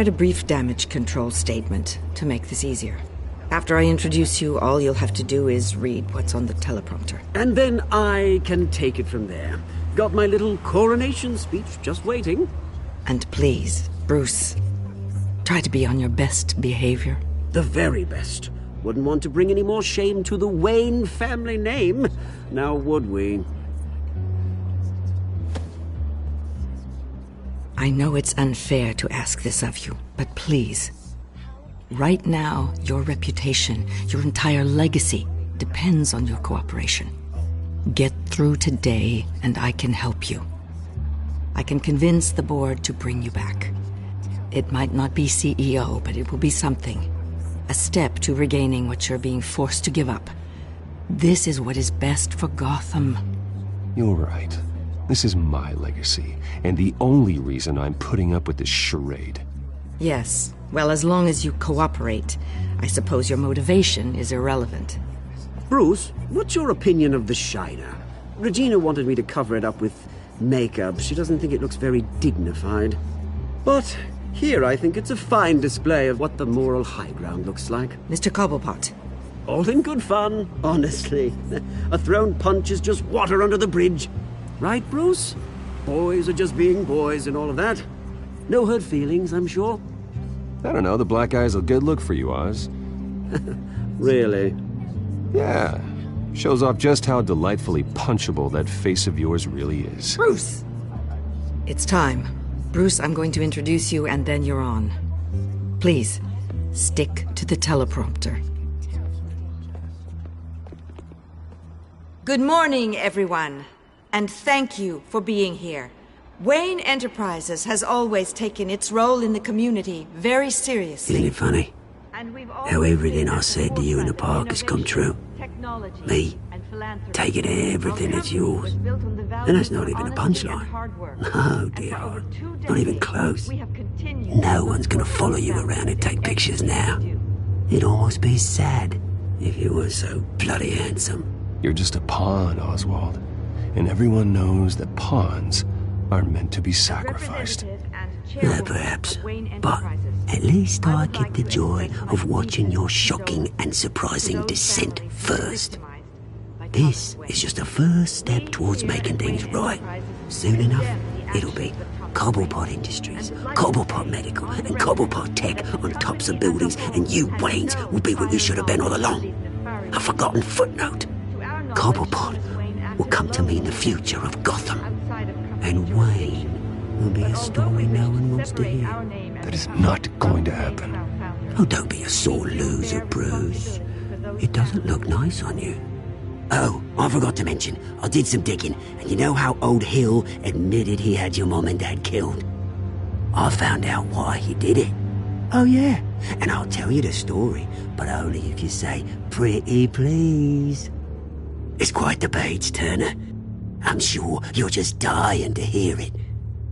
Write a brief damage control statement to make this easier. After I introduce you, all you'll have to do is read what's on the teleprompter. And then I can take it from there. Got my little coronation speech just waiting. And please, Bruce, try to be on your best behavior. The very best. Wouldn't want to bring any more shame to the Wayne family name, now would we? I know it's unfair to ask this of you, but please. Right now, your reputation, your entire legacy, depends on your cooperation. Get through today, and I can help you. I can convince the board to bring you back. It might not be CEO, but it will be something. A step to regaining what you're being forced to give up. This is what is best for Gotham. You're right. This is my legacy, and the only reason I'm putting up with this charade. Yes. Well, as long as you cooperate, I suppose your motivation is irrelevant. Bruce, what's your opinion of the Shiner? Regina wanted me to cover it up with makeup. She doesn't think it looks very dignified. But here I think it's a fine display of what the moral high ground looks like. Mr. Cobblepot. All in good fun, honestly. A thrown punch is just water under the bridge. Right, Bruce? Boys are just being boys and all of that. No hurt feelings, I'm sure. I don't know, the black eye's a good look for you, Oz. Really? Yeah. Shows off just how delightfully punchable that face of yours really is. Bruce! It's time. Bruce, I'm going to introduce you and then you're on. Please, stick to the teleprompter. Good morning, everyone. And thank you for being here. Wayne Enterprises has always taken its role in the community very seriously. Isn't it funny? How everything I said to you in the park has come true. Me, taking everything that's yours. And that's not even a punchline. No, dear heart. Not even close. No one's gonna follow you around and take pictures now. It'd almost be sad if you were so bloody handsome. You're just a pawn, Oswald. And everyone knows that pawns are meant to be sacrificed. Perhaps. But at least I get the joy of watching your shocking and surprising descent first. This is just a first step towards making things right. Soon enough, it'll be Cobblepot Industries, Cobblepot Medical, and Cobblepot Tech on tops of buildings, and you, Waynes, will be what you should have been all along. A forgotten footnote. Cobblepot will come to mean the future of Gotham. And Wayne will be a story no one wants to hear. That is not going to happen. Oh, don't be a sore loser, Bruce. It doesn't look nice on you. Oh, I forgot to mention, I did some digging, and you know how old Hill admitted he had your mom and dad killed? I found out why he did it. Oh yeah, and I'll tell you the story, but only if you say, pretty please. It's quite the page, Turner. I'm sure you're just dying to hear it.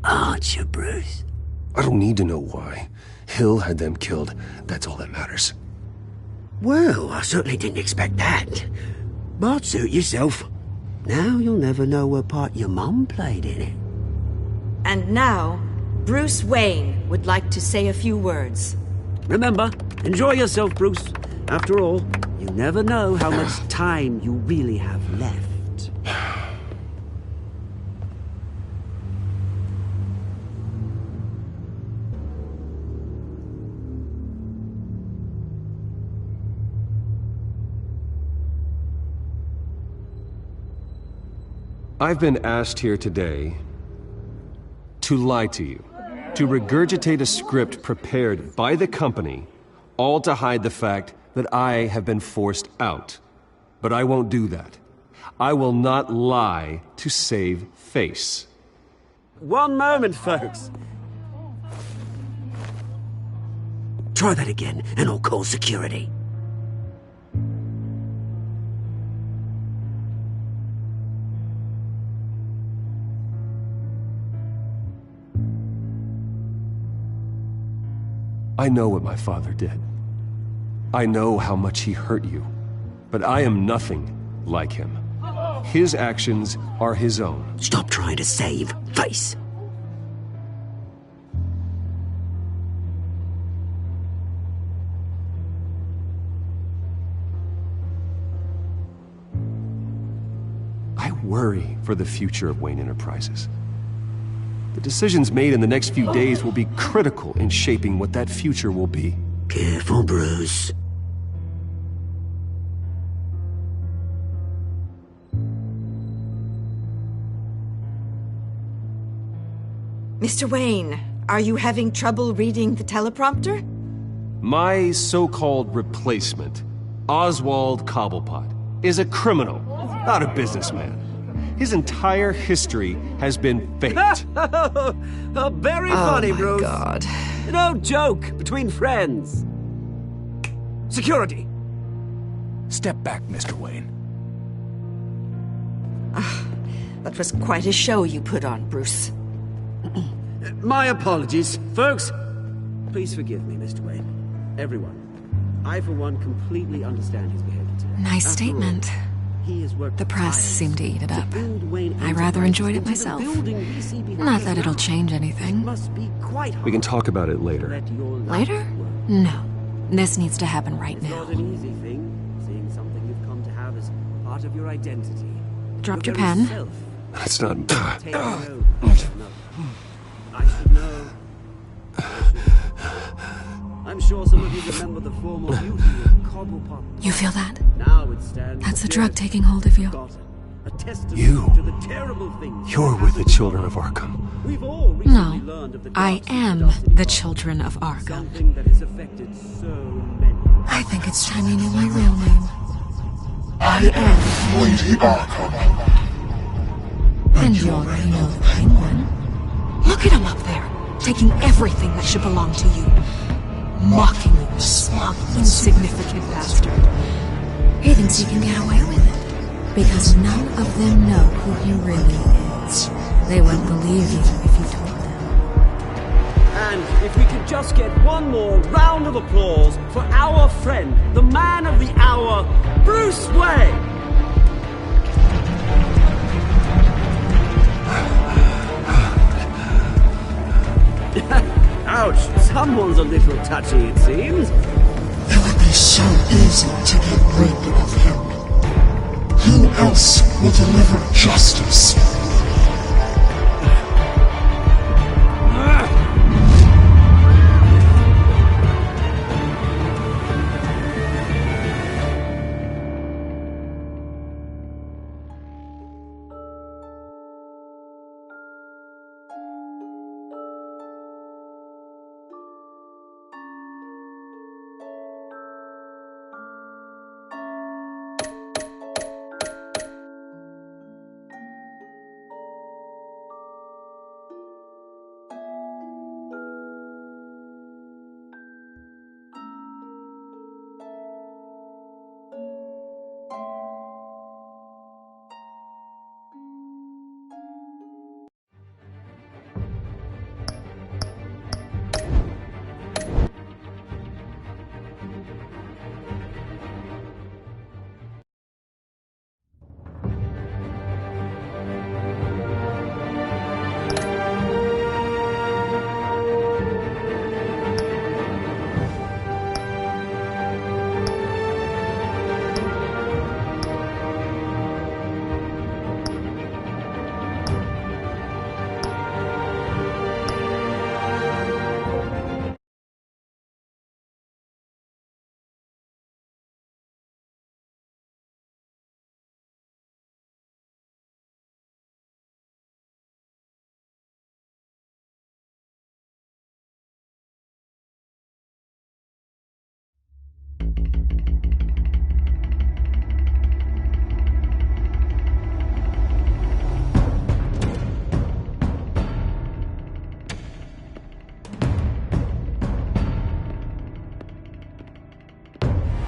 Aren't you, Bruce? I don't need to know why. Hill had them killed. That's all that matters. Well, I certainly didn't expect that. But suit yourself. Now you'll never know what part your mum played in it. And now, Bruce Wayne would like to say a few words. Remember, enjoy yourself, Bruce. After all, you never know how much time you really have left. I've been asked here today to lie to you, to regurgitate a script prepared by the company, all to hide the fact that I have been forced out. But I won't do that. I will not lie to save face. One moment, folks. Try that again, and I'll call security. I know what my father did. I know how much he hurt you. But I am nothing like him. His actions are his own. Stop trying to save face. worry for the future of Wayne Enterprises. The decisions made in the next few days will be critical in shaping what that future will be. Careful, Bruce. Mr. Wayne, are you having trouble reading the teleprompter? My so-called replacement, Oswald Cobblepot, is a criminal, not a businessman. His entire history has been faked. Very funny, Bruce. Oh, my God. No joke between friends. Security. Step back, Mr. Wayne. That was quite a show you put on, Bruce. My apologies, folks. Please forgive me, Mr. Wayne. Everyone. I, for one, completely understand his behavior today. Nice After statement. all, he has worked The press seemed to eat it up. build Wayne I rather Enterprises enjoyed it into the myself. building we see behind Not us that it'll now. change It anything. must be quite hard We can talk about it to later. let your life Later? work. No. This needs to happen right It's now. not an easy thing, seeing something you've come to have as part of your identity. Dropped your very pen? self. That's not... Taking over. No. I should know. I'm sure some of you remember the formal beauty of Cobblepot. You feel that? Now it stands. That's the as drug taking hold of you. forgotten. A testament You. to the terrible things You're that with the happened. children of Arkham. We've all recently No. learned of the I dark am secret of the Arkham. children of Arkham. Something that has affected so many. I think it's time you knew my real name. I am Lady Arkham. And you already know the Penguin. Look at him up there, taking everything that should belong to you. Mocking you, smug, insignificant bastard. He thinks he can get away with it. Because none of them know who he really is. They wouldn't believe you if you told them. And if we could just get one more round of applause for our friend, the man of the hour, Bruce Wayne. Ouch, someone's a little touchy, it seems. It would be so easy to get rid of him. Who else will deliver justice?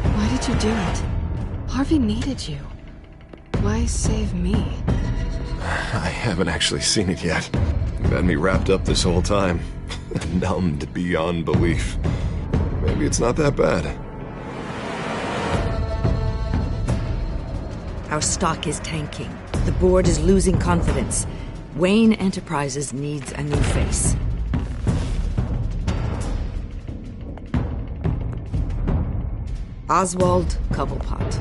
Why did you do it? Harvey needed you. Why save me? I haven't actually seen it yet. You've had me wrapped up this whole time. Numbed beyond belief. Maybe it's not that bad. Our stock is tanking. The board is losing confidence. Wayne Enterprises needs a new face. Oswald Cobblepot.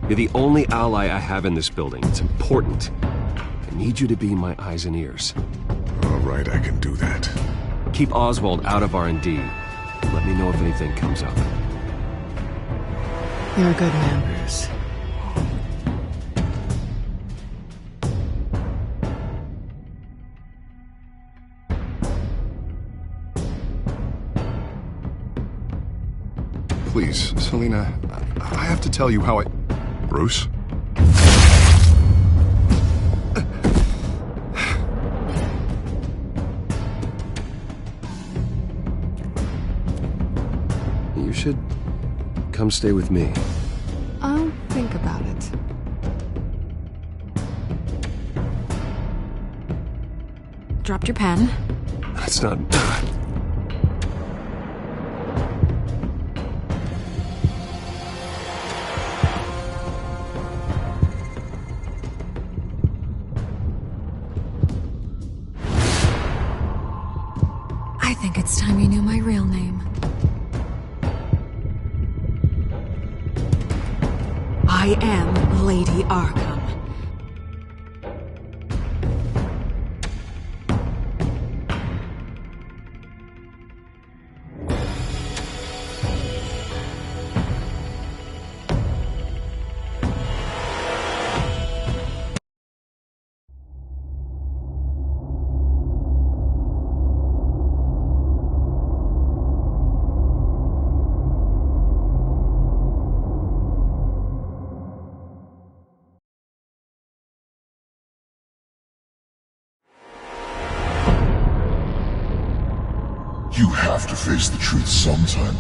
You're the only ally I have in this building. It's important. I need you to be my eyes and ears. All right, I can do that. Keep Oswald out of R&D. Let me know if anything comes up. You're a good man, Bruce. Please, Selina, I have to tell you how I... Bruce? You should come stay with me. I'll think about it. Dropped your pen. That's not... I think it's time you knew my real name. I am Lady Arkham. You have to face the truth sometime.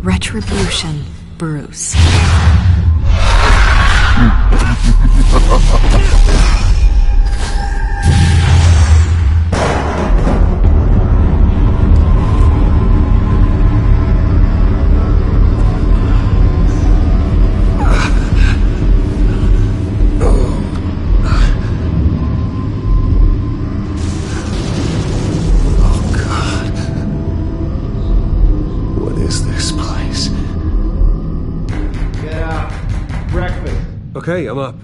Retribution, Bruce. Okay, I'm up.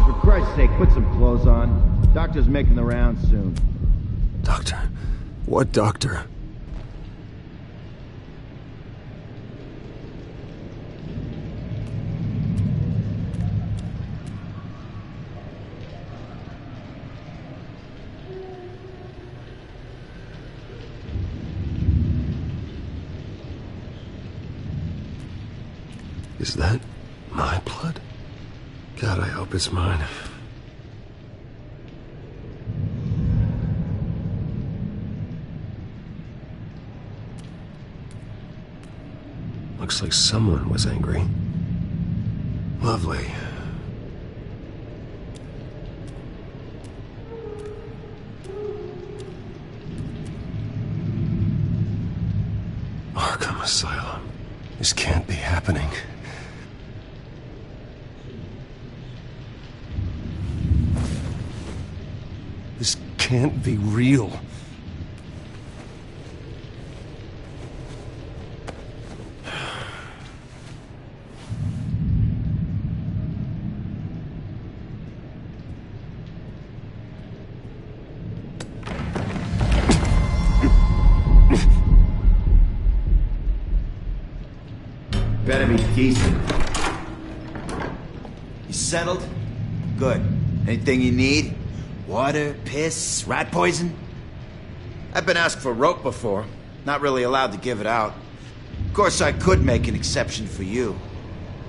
For Christ's sake, put some clothes on. Doctor's making the rounds soon. Doctor? What doctor? Is that my blood? God, I hope it's mine. Looks like someone was angry. Lovely. Arkham Asylum. This can't be happening. This can't be real. Better be decent. You settled? Good. Anything you need? Water, piss, rat poison? I've been asked for rope before. Not really allowed to give it out. Of course, I could make an exception for you.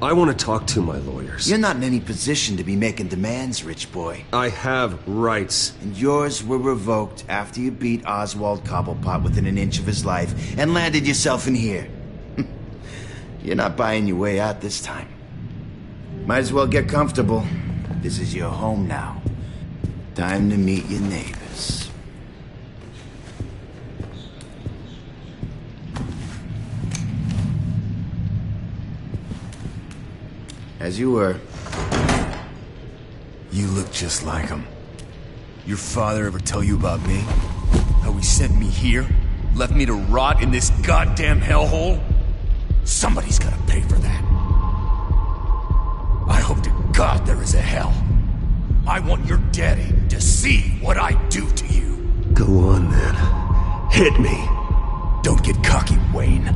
I want to talk to my lawyers. You're not in any position to be making demands, rich boy. I have rights. And yours were revoked after you beat Oswald Cobblepot within an inch of his life and landed yourself in here. You're not buying your way out this time. Might as well get comfortable. This is your home now. Time to meet your neighbors. As you were. You look just like him. Your father ever tell you about me? How he sent me here? Left me to rot in this goddamn hellhole? Somebody's gotta pay for that. I hope to God there is a hell. I want your daddy to see what I do to you. Go on then. Hit me. Don't get cocky, Wayne.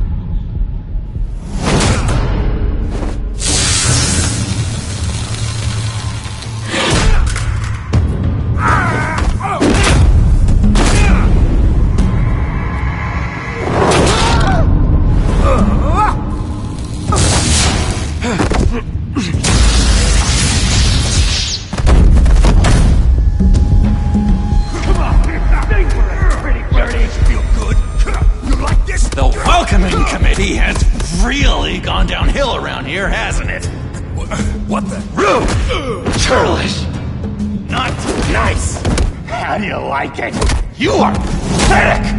He has really gone downhill around here, hasn't it? What the? Rude! Churlish! Not nice! How do you like it? You are pathetic!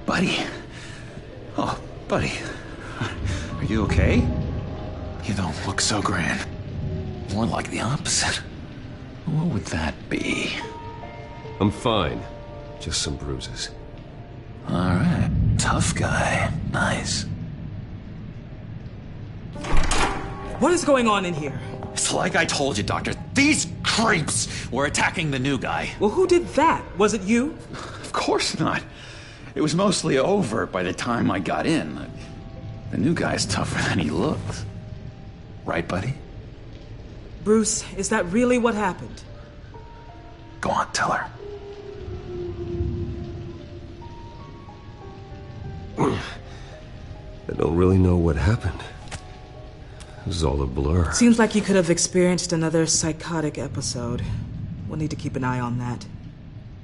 Buddy? Oh, buddy. Are you okay? You don't look so grand. More like the opposite. What would that be? I'm fine. Just some bruises. Alright. Tough guy. Nice. What is going on in here? It's like I told you, Doctor. These creeps were attacking the new guy. Well, who did that? Was it you? Of course not. It was mostly over by the time I got in. The new guy's tougher than he looks. Right, buddy? Bruce, is that really what happened? Go on, tell her. I don't really know what happened. It was all a blur. Seems like you could have experienced another psychotic episode. We'll need to keep an eye on that.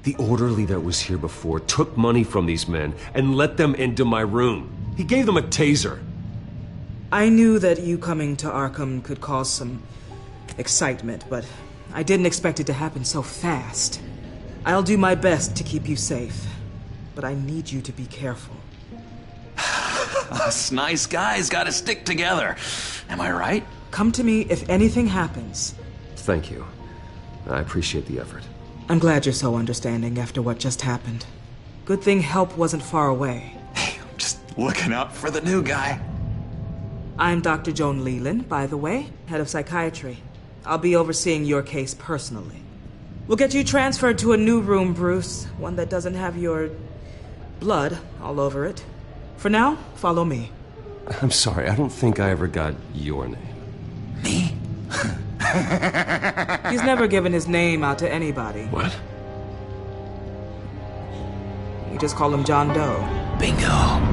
The orderly that was here before took money from these men and let them into my room. He gave them a taser. I knew that you coming to Arkham could cause some excitement, but I didn't expect it to happen so fast. I'll do my best to keep you safe, but I need you to be careful. Us nice guys gotta stick together. Am I right? Come to me if anything happens. Thank you. I appreciate the effort. I'm glad you're so understanding after what just happened. Good thing help wasn't far away. Hey, I'm just looking out for the new guy. I'm Dr. Joan Leland, by the way, head of psychiatry. I'll be overseeing your case personally. We'll get you transferred to a new room, Bruce. One that doesn't have your blood all over it. For now, follow me. I'm sorry, I don't think I ever got your name. Me? He's never given his name out to anybody. What? We just call him John Doe. Bingo.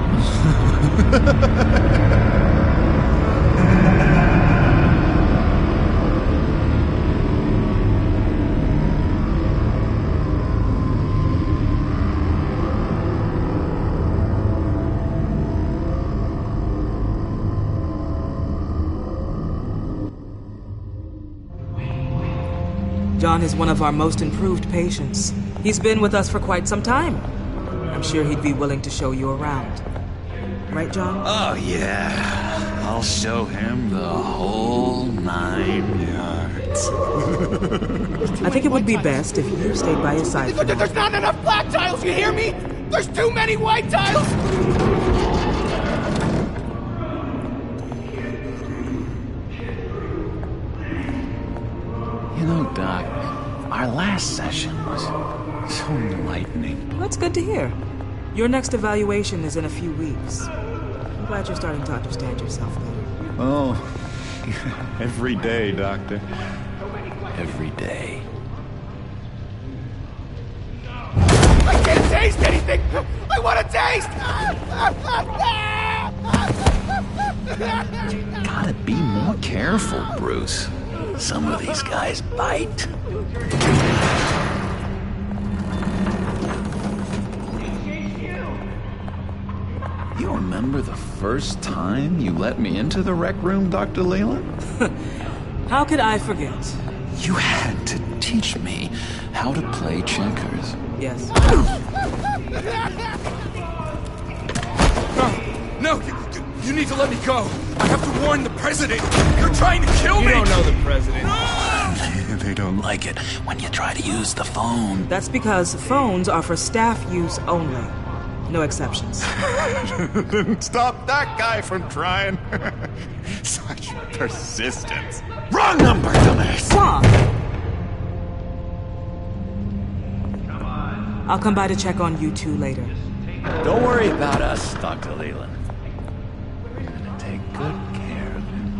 John is one of our most improved patients. He's been with us for quite some time. I'm sure he'd be willing to show you around. Right, John? Oh, yeah. I'll show him the whole 9 yards. I think it would be best if you stayed by his side. There's not enough black tiles, you hear me? There's too many white tiles! You know, Doc, our last session was so enlightening. That's good to hear. Your next evaluation is in a few weeks. I'm glad you're starting to understand yourself better. Oh, every day, Doctor. Every day. I can't taste anything! I want to taste! Gotta be more careful, Bruce. Some of these guys bite. You remember the first time you let me into the rec room, Dr. Leland? How could I forget? You had to teach me how to play checkers. Yes. No! You need to let me go. I have to warn the president. You're trying to kill me. You don't know the president. They don't like it when you try to use the phone. That's because phones are for staff use only. No exceptions. Stop that guy from trying. Such persistence. Wrong number, dumbass. Wrong. I'll come by to check on you two later. Don't worry about us, Dr. Leland. We're gonna take good care of him.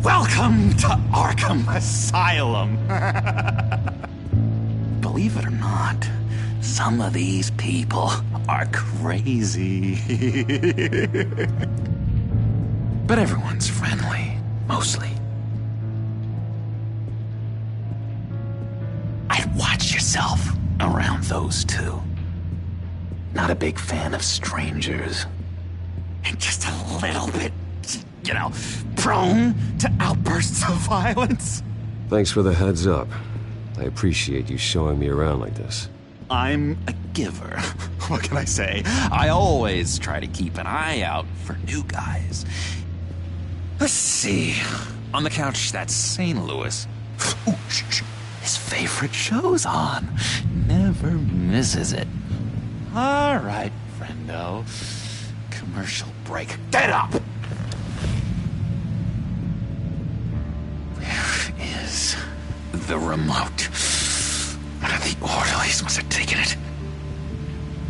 Welcome to Arkham Asylum. Believe it or not, some of these people are crazy. But everyone's friendly, mostly. I'd watch yourself around those two. Not a big fan of strangers. And just a little bit, you know, prone to outbursts of violence. Thanks for the heads up. I appreciate you showing me around like this. I'm a giver. What can I say? I always try to keep an eye out for new guys. Let's see. On the couch, that's St. Louis. Ooh, his favorite show's on. Never misses it. All right, friendo. Commercial break. Get up! Where is the remote? One of the orderlies must have taken it.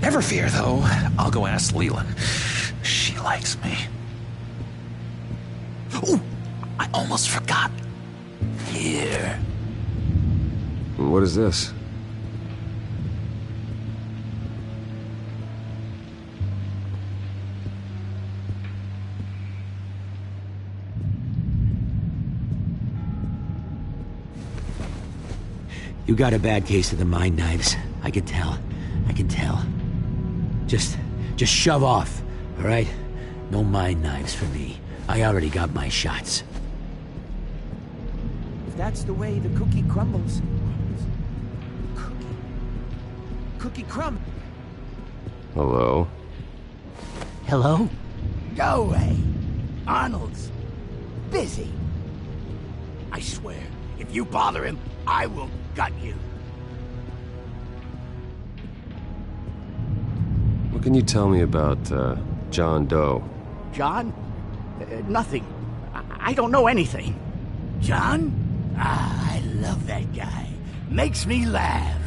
Never fear, though. I'll go ask Leland. She likes me. Ooh, I almost forgot. Here. What is this? You got a bad case of the mind knives. I can tell. I can tell. Just shove off, all right? No mind knives for me. I already got my shots. If that's the way the cookie crumbles. Cookie crumb. Hello? Hello? Go away. Arnold's busy. I swear, if you bother him, I will gut you. What can you tell me about, John Doe? John? Nothing. I don't know anything. John? Ah, I love that guy. Makes me laugh.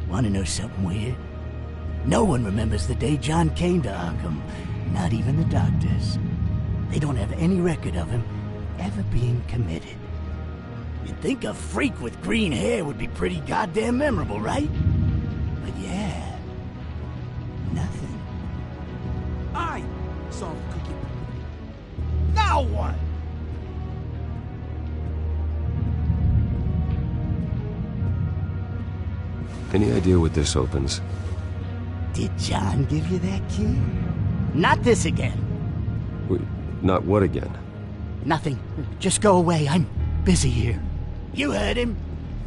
Want to know something weird? No one remembers the day John came to Arkham. Not even the doctors. They don't have any record of him ever being committed. You'd think a freak with green hair would be pretty goddamn memorable, right? But yeah, nothing. I solved the cookie. Now what? Any idea what this opens? Did John give you that key? Not this again. Wait, not what again? Nothing. Just go away. I'm busy here. You heard him.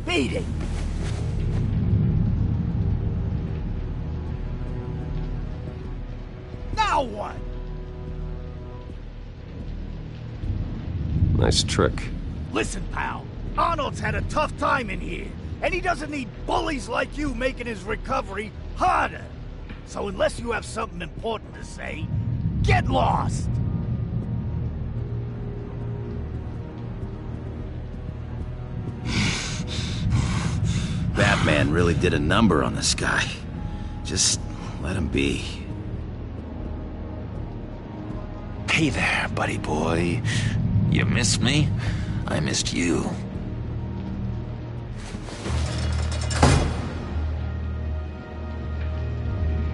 Beat it. Now what? Nice trick. Listen, pal. Arnold's had a tough time in here, and he doesn't need bullies like you making his recovery harder. So unless you have something important to say, get lost! Batman really did a number on this guy. Just let him be. Hey there, buddy boy. You missed me? I missed you.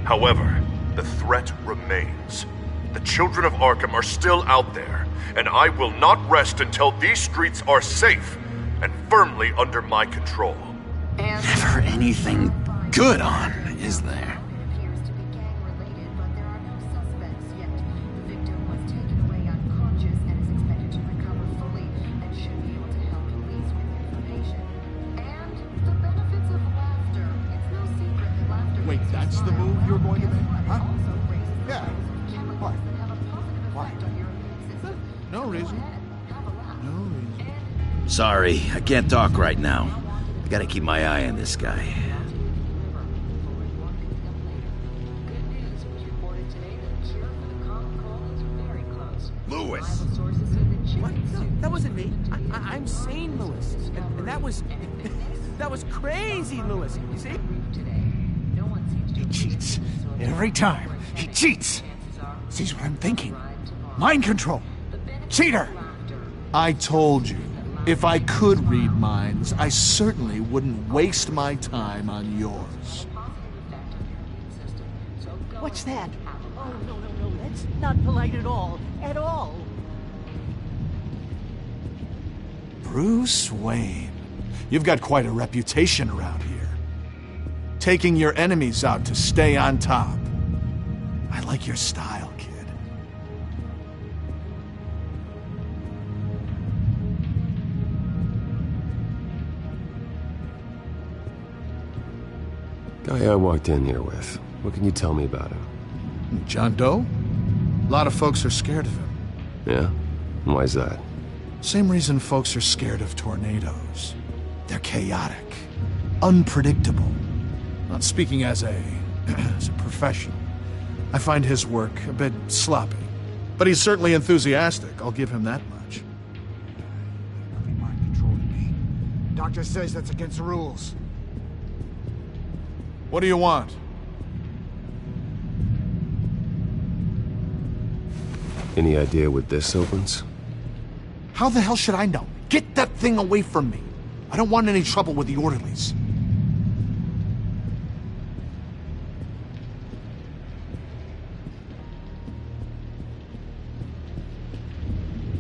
However, the threat remains. The children of Arkham are still out there, and I will not rest until these streets are safe and firmly under my control. Never anything good on, is there? Wait, that's the move you're going to make? Huh? Yeah. What? Why? No reason. No reason. Sorry, I can't talk right now. I gotta keep my eye on this guy. Lewis! What? No, that wasn't me. I'm sane, Lewis. And that was... that was crazy, Lewis. You see? He cheats. Every time. He cheats. Sees what I'm thinking. Mind control. Cheater! I told you, if I could read minds, I certainly wouldn't waste my time on yours. What's that? Oh, no. That's not polite at all. At all. Bruce Wayne. You've got quite a reputation around here. Taking your enemies out to stay on top. I like your style, kid. Guy I walked in here with. What can you tell me about him? John Doe? A lot of folks are scared of him. Yeah? And why's that? Same reason folks are scared of tornadoes. They're chaotic, unpredictable. Not speaking as a professional. I find his work a bit sloppy. But he's certainly enthusiastic, I'll give him that much. Mind controlling me. Doctor says that's against the rules. What do you want? Any idea what this opens? How the hell should I know? Get that thing away from me. I don't want any trouble with the orderlies.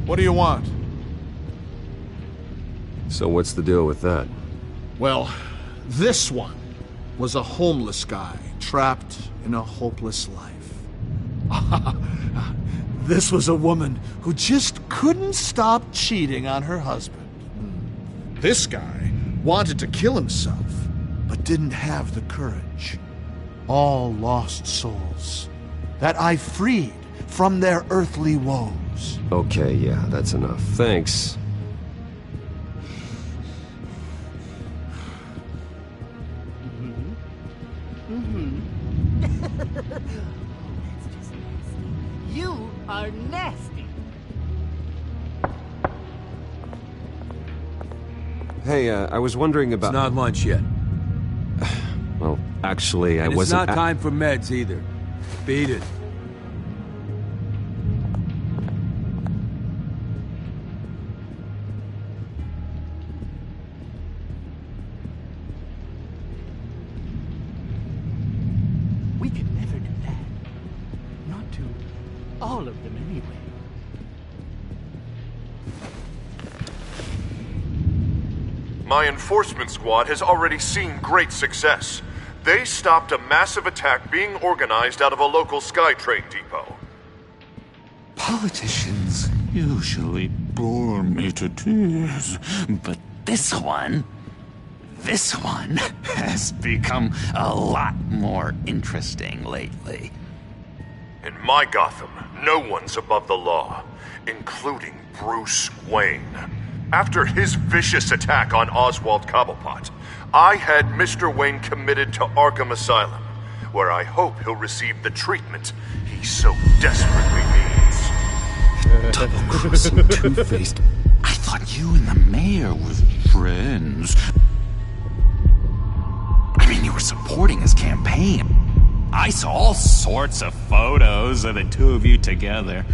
What do you want? So what's the deal with that? Well, this one was a homeless guy trapped in a hopeless life. This was a woman who just couldn't stop cheating on her husband. This guy wanted to kill himself, but didn't have the courage. All lost souls that I freed from their earthly woes. Okay, yeah, that's enough. Thanks. You are nasty. Hey, I was wondering about... It's not lunch yet. Well, actually, I And wasn't... it's not time for meds either. Beat it. We could never do that. Not to all of them anyway. My enforcement squad has already seen great success. They stopped a massive attack being organized out of a local SkyTrain depot. Politicians usually bore me to tears, but this one has become a lot more interesting lately. In my Gotham, no one's above the law, including Bruce Wayne. After his vicious attack on Oswald Cobblepot, I had Mr. Wayne committed to Arkham Asylum, where I hope he'll receive the treatment he so desperately needs. Double-crossing, two-faced. I thought you and the mayor were friends. I mean, you were supporting his campaign. I saw all sorts of photos of the two of you together.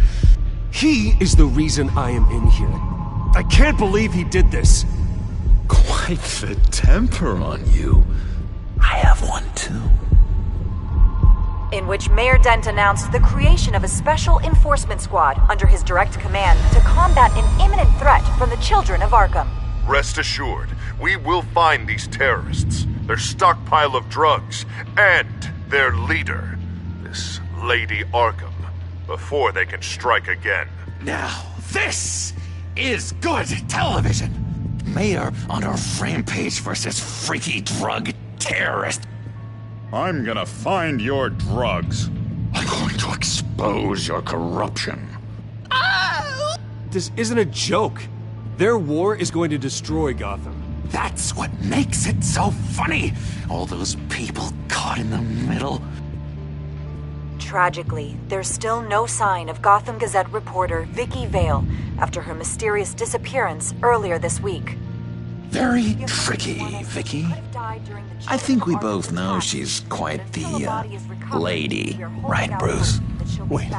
He is the reason I am in here. I can't believe he did this. Quite the temper on you. I have one too. in which Mayor Dent announced the creation of a special enforcement squad under his direct command to combat an imminent threat from the children of Arkham. Rest assured, we will find these terrorists, their stockpile of drugs, and their leader, this Lady Arkham, before they can strike again. Now, this is good television! Mayor on a rampage versus freaky drug terrorist. I'm gonna find your drugs. I'm going to expose your corruption. This isn't a joke. Their war is going to destroy Gotham. That's what makes it so funny. All those people caught in the middle. Tragically, there's still no sign of Gotham Gazette reporter Vicky Vale after her mysterious disappearance earlier this week. Very tricky, Vicky. I think we both know she's quite the, lady, right, Bruce? Wait,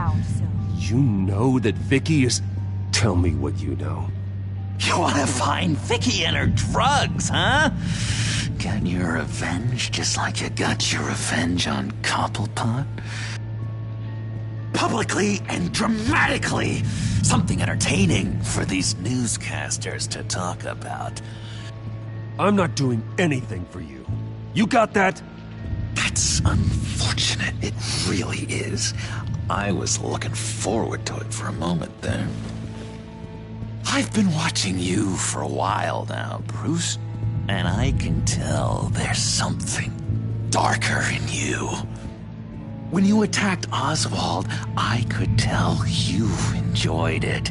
you know that Vicky is... Tell me what you know. You want to find Vicky and her drugs, huh? Get your revenge just like you got your revenge on Cobblepot? Publicly and dramatically! Something entertaining for these newscasters to talk about. I'm not doing anything for you. You got that? That's unfortunate. It really is. I was looking forward to it for a moment there. I've been watching you for a while now, Bruce, and I can tell there's something darker in you. When you attacked Oswald, I could tell you enjoyed it.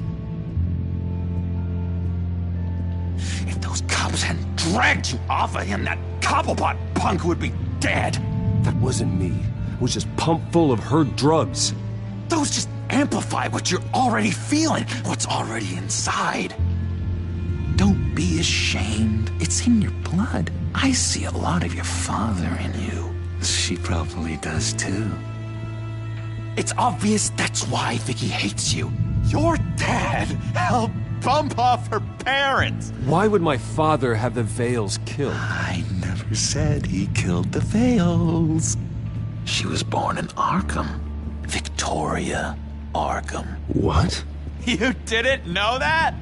If those cops hadn't dragged you off of him, that Cobblepot punk would be dead. That wasn't me. It was just pumped full of her drugs. Those just amplify what you're already feeling, what's already inside. Don't be ashamed. It's in your blood. I see a lot of your father in you. She probably does too. It's obvious that's why Vicky hates you. Your dad helped bump off her parents. Why would my father have the Vales killed? I never said he killed the Vales. She was born in Arkham. Victoria Arkham. What? You didn't know that?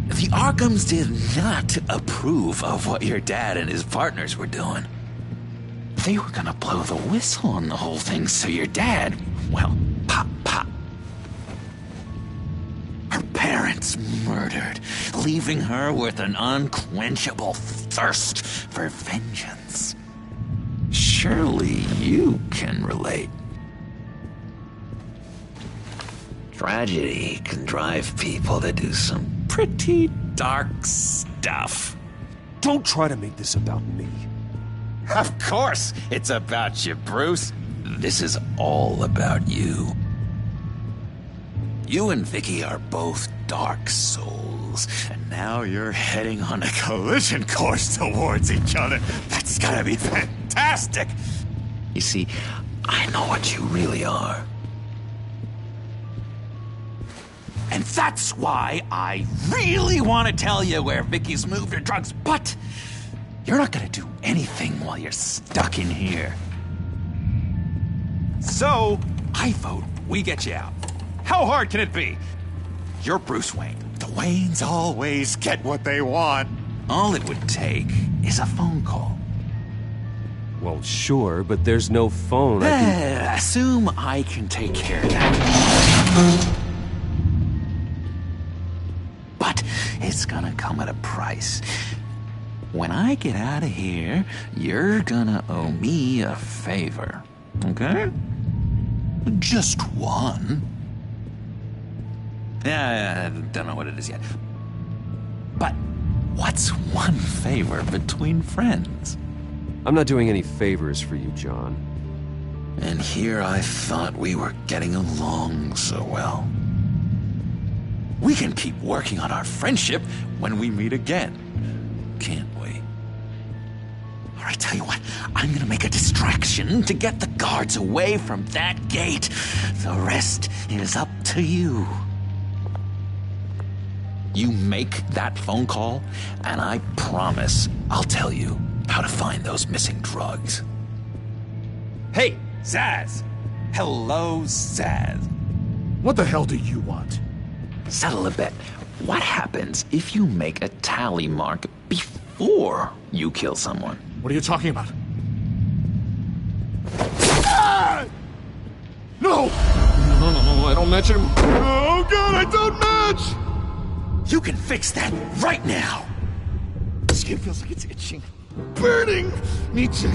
The Arkhams did not approve of what your dad and his partners were doing. They were gonna blow the whistle on the whole thing, so your dad, well, pop. Her parents murdered, leaving her with an unquenchable thirst for vengeance. Surely you can relate. Tragedy can drive people to do some pretty dark stuff. Don't try to make this about me. Of course it's about you, Bruce. This is all about you. You and Vicky are both dark souls, and now you're heading on a collision course towards each other. That's gotta be fantastic! You see, I know what you really are. And that's why I really want to tell you where Vicky's moved her drugs, but you're not gonna do anything while you're stuck in here. So, I vote we get you out. How hard can it be? You're Bruce Wayne. The Waynes always get what they want. All it would take is a phone call. Well, sure, but there's no phone. Assume I can take care of that. But it's gonna come at a price. When I get out of here, you're gonna owe me a favor, okay? Just one. I don't know what it is yet. But what's one favor between friends? I'm not doing any favors for you, John. And here I thought we were getting along so well. We can keep working on our friendship when we meet again, can't we? All right, tell you what, I'm gonna make a distraction to get the guards away from that gate. The rest is up to you. You make that phone call, and I promise I'll tell you how to find those missing drugs. Hey, Zaz! Hello, Zaz. What the hell do you want? Settle a bet. What happens if you make a tally mark before you kill someone? What are you talking about? Ah! No! No, I don't match him. Oh, God, I don't match! You can fix that right now! Skin feels like it's itching. Burning! Need to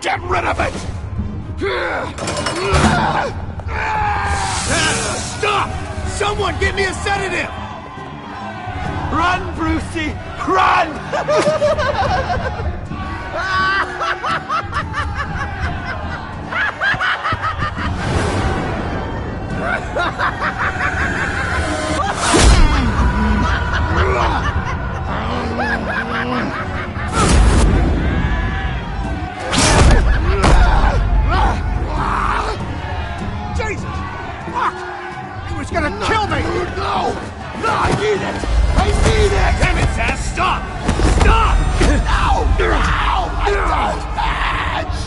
get rid of it! Stop! Someone get me a sedative! Run, Brucey! Run! Jesus! Fuck! He was gonna kill me! No! No, I need it! I need it! Damn it, Zaz! Stop! Stop! No! No! I don't match!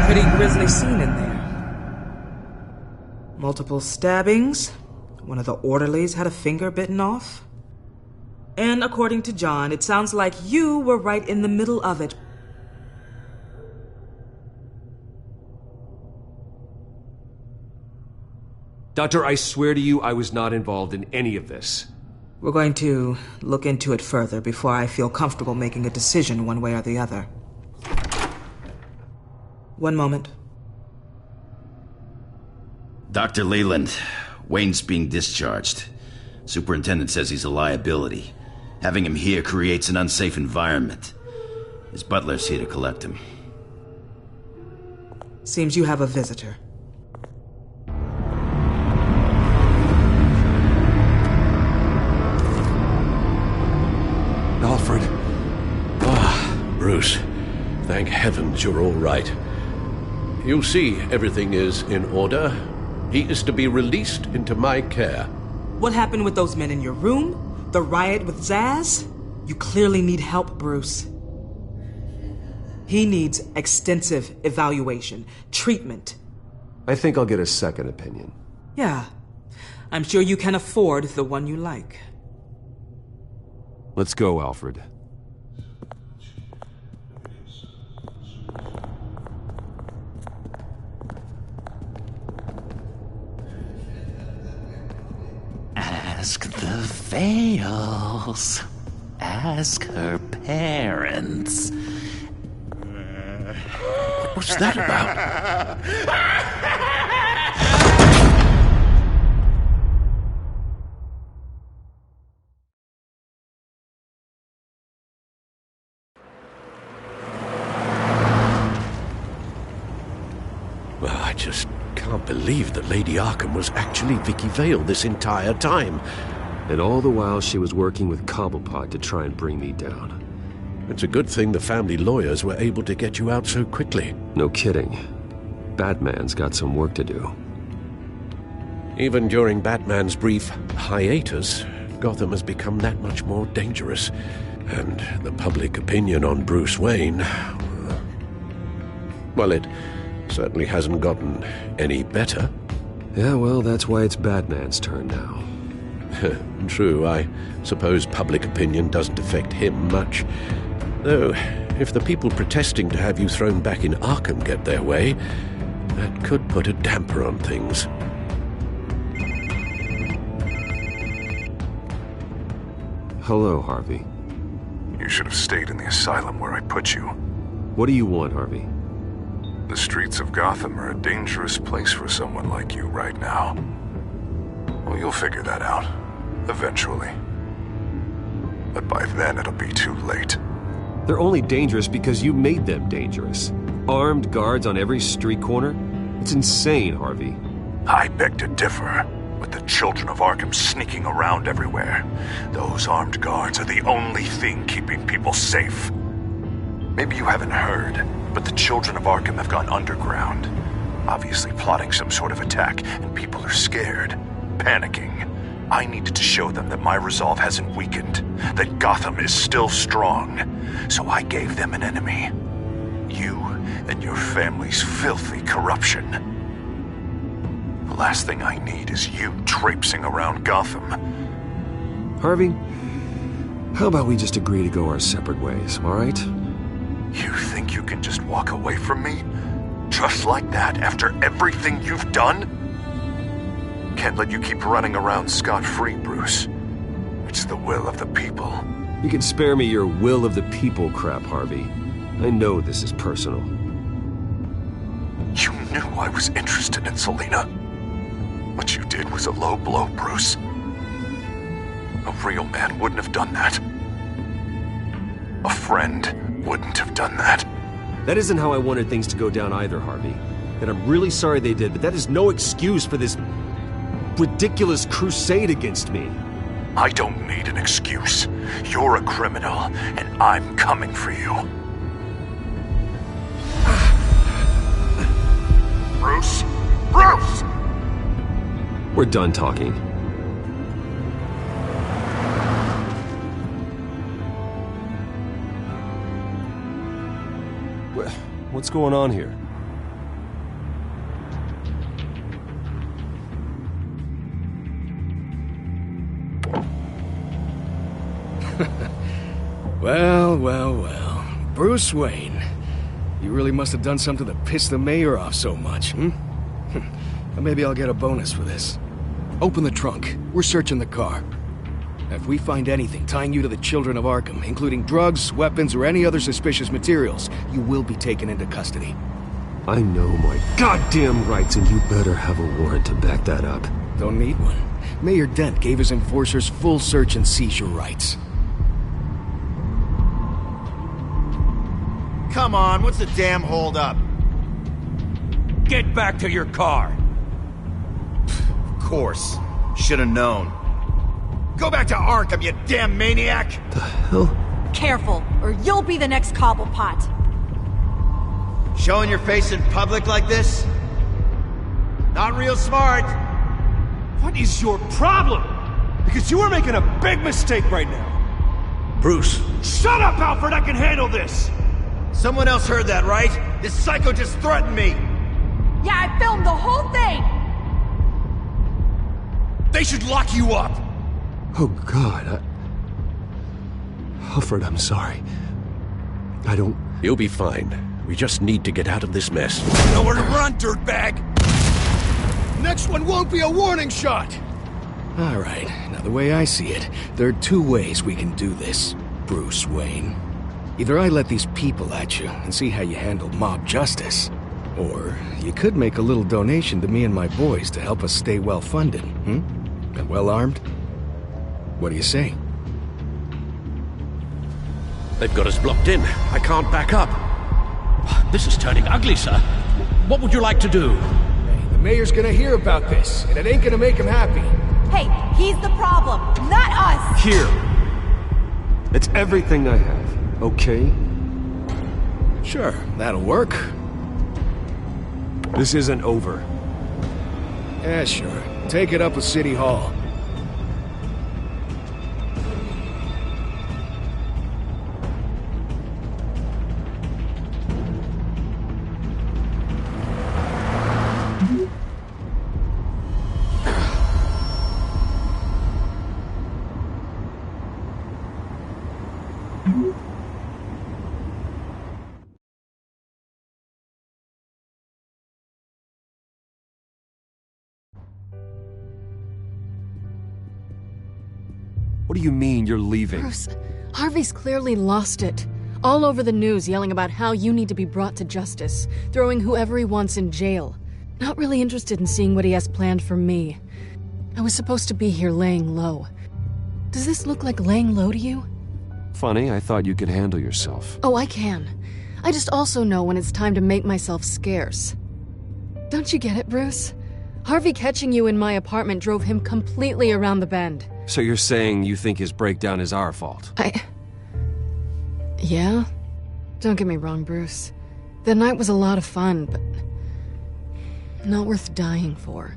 Pretty grisly scene in there. Multiple stabbings. One of the orderlies had a finger bitten off. And according to John, it sounds like you were right in the middle of it. Doctor, I swear to you, I was not involved in any of this. We're going to look into it further before I feel comfortable making a decision one way or the other. One moment. Dr. Leland, Wayne's being discharged. Superintendent says he's a liability. Having him here creates an unsafe environment. His butler's here to collect him. Seems you have a visitor. Alfred. Ah, Bruce. Thank heavens you're all right. You see, everything is in order. He is to be released into my care. What happened with those men in your room? The riot with Zaz? You clearly need help, Bruce. He needs extensive evaluation, treatment. I think I'll get a second opinion. Yeah. I'm sure you can afford the one you like. Let's go, Alfred. Ask the Vales. Ask her parents. What's that about? Well, I just can't believe that Lady Arkham was actually Vicky Vale this entire time. And all the while she was working with Cobblepot to try and bring me down. It's a good thing the family lawyers were able to get you out so quickly. No kidding. Batman's got some work to do. Even during Batman's brief hiatus, Gotham has become that much more dangerous. And the public opinion on Bruce Wayne... well, it certainly hasn't gotten any better. Yeah, well, that's why it's Batman's turn now. True, I suppose public opinion doesn't affect him much. Though, if the people protesting to have you thrown back in Arkham get their way, that could put a damper on things. Hello, Harvey. You should have stayed in the asylum where I put you. What do you want, Harvey? The streets of Gotham are a dangerous place for someone like you right now. Well, you'll figure that out. Eventually. But by then, it'll be too late. They're only dangerous because you made them dangerous. Armed guards on every street corner? It's insane, Harvey. I beg to differ. With the children of Arkham sneaking around everywhere, those armed guards are the only thing keeping people safe. Maybe you haven't heard, but the children of Arkham have gone underground. Obviously plotting some sort of attack, and people are scared, panicking. I needed to show them that my resolve hasn't weakened, that Gotham is still strong. So I gave them an enemy. You and your family's filthy corruption. The last thing I need is you traipsing around Gotham. Harvey, how about we just agree to go our separate ways, all right? You think you can just walk away from me? Just like that after everything you've done? Can't let you keep running around scot-free, Bruce. It's the will of the people. You can spare me your will of the people crap, Harvey. I know this is personal. You knew I was interested in Selina. What you did was a low blow, Bruce. A real man wouldn't have done that. A friend wouldn't have done that. That isn't how I wanted things to go down either, Harvey. And I'm really sorry they did, but that is no excuse for this ridiculous crusade against me. I don't need an excuse. You're a criminal, and I'm coming for you. Bruce? Bruce! We're done talking. What's going on here? Well. Bruce Wayne. You really must have done something to piss the mayor off so much, hmm? Maybe I'll get a bonus for this. Open the trunk. We're searching the car. If we find anything tying you to the children of Arkham, including drugs, weapons, or any other suspicious materials, you will be taken into custody. I know my goddamn rights, and you better have a warrant to back that up. Don't need one. Mayor Dent gave his enforcers full search and seizure rights. Come on, what's the damn holdup? Get back to your car. Of course. Should have known. Go back to Arkham, you damn maniac! The hell? Careful, or you'll be the next Cobblepot. Showing your face in public like this? Not real smart. What is your problem? Because you are making a big mistake right now. Bruce. Shut up, Alfred! I can handle this! Someone else heard that, right? This psycho just threatened me! Yeah, I filmed the whole thing! They should lock you up! Oh, God, Alfred, I'm sorry. I don't... You'll be fine. We just need to get out of this mess. Nowhere to run, dirtbag! Next one won't be a warning shot! Alright, now the way I see it, there are two ways we can do this, Bruce Wayne. Either I let these people at you and see how you handle mob justice, or you could make a little donation to me and my boys to help us stay well-funded, and well-armed. What do you say? They've got us blocked in. I can't back up. This is turning ugly, sir. What would you like to do? Hey, the mayor's gonna hear about this, and it ain't gonna make him happy. Hey, he's the problem, not us! Here. It's everything I have, okay? Sure, that'll work. This isn't over. Yeah, sure. Take it up with City Hall. What do you mean you're leaving? Bruce, Harvey's clearly lost it. All over the news yelling about how you need to be brought to justice, throwing whoever he wants in jail. Not really interested in seeing what he has planned for me. I was supposed to be here laying low. Does this look like laying low to you? Funny, I thought you could handle yourself. Oh, I can. I just also know when it's time to make myself scarce. Don't you get it, Bruce? Harvey catching you in my apartment drove him completely around the bend. So you're saying you think his breakdown is our fault? Yeah? Don't get me wrong, Bruce. The night was a lot of fun, but not worth dying for.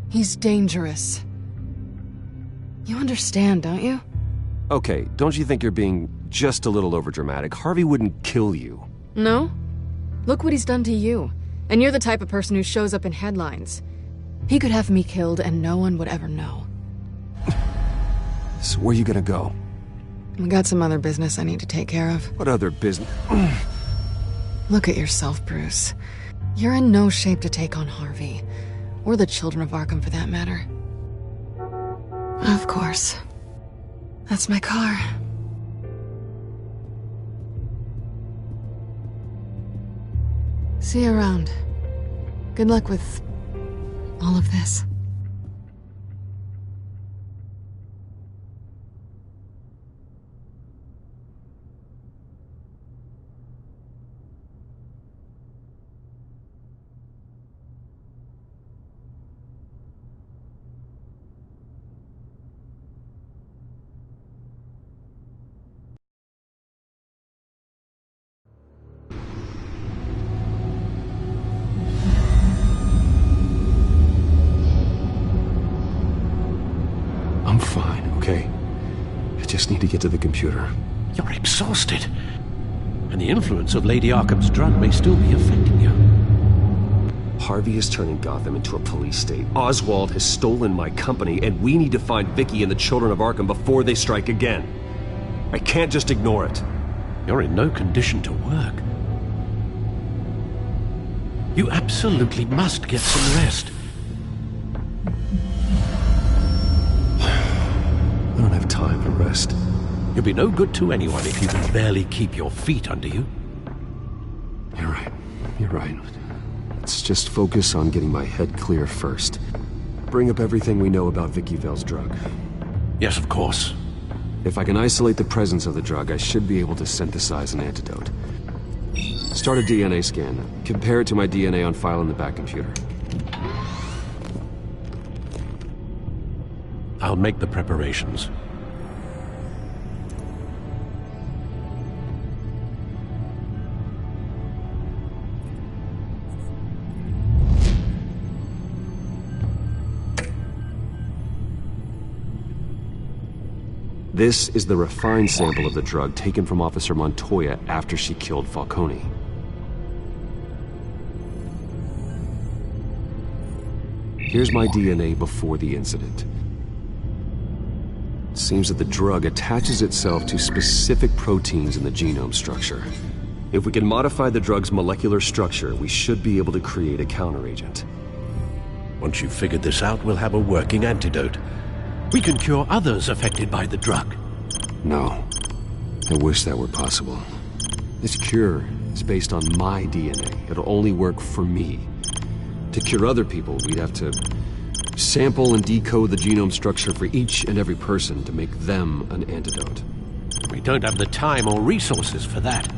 He's dangerous. You understand, don't you? Okay, don't you think you're being just a little overdramatic? Harvey wouldn't kill you. No? Look what he's done to you. And you're the type of person who shows up in headlines. He could have me killed and no one would ever know. So where are you gonna go? I got some other business I need to take care of. What other business? Look at yourself, Bruce. You're in no shape to take on Harvey. Or the children of Arkham, for that matter. Of course. That's my car. See you around. Good luck with all of this. I'm fine, okay? I just need to get to the computer. You're exhausted. And the influence of Lady Arkham's drug may still be affecting you. Harvey is turning Gotham into a police state. Oswald has stolen my company, and we need to find Vicky and the children of Arkham before they strike again. I can't just ignore it. You're in no condition to work. You absolutely must get some rest. I don't have time for rest. You'll be no good to anyone if you can barely keep your feet under you. You're right. You're right. Let's just focus on getting my head clear first. Bring up everything we know about Vicky Vale's drug. Yes, of course. If I can isolate the presence of the drug, I should be able to synthesize an antidote. Start a DNA scan. Compare it to my DNA on file in the back computer. I'll make the preparations. This is the refined sample of the drug taken from Officer Montoya after she killed Falcone. Here's my DNA before the incident. It seems that the drug attaches itself to specific proteins in the genome structure. If we can modify the drug's molecular structure, we should be able to create a counteragent. Once you've figured this out, we'll have a working antidote. We can cure others affected by the drug. No. I wish that were possible. This cure is based on my DNA. It'll only work for me. To cure other people, we'd have to sample and decode the genome structure for each and every person to make them an antidote. We don't have the time or resources for that.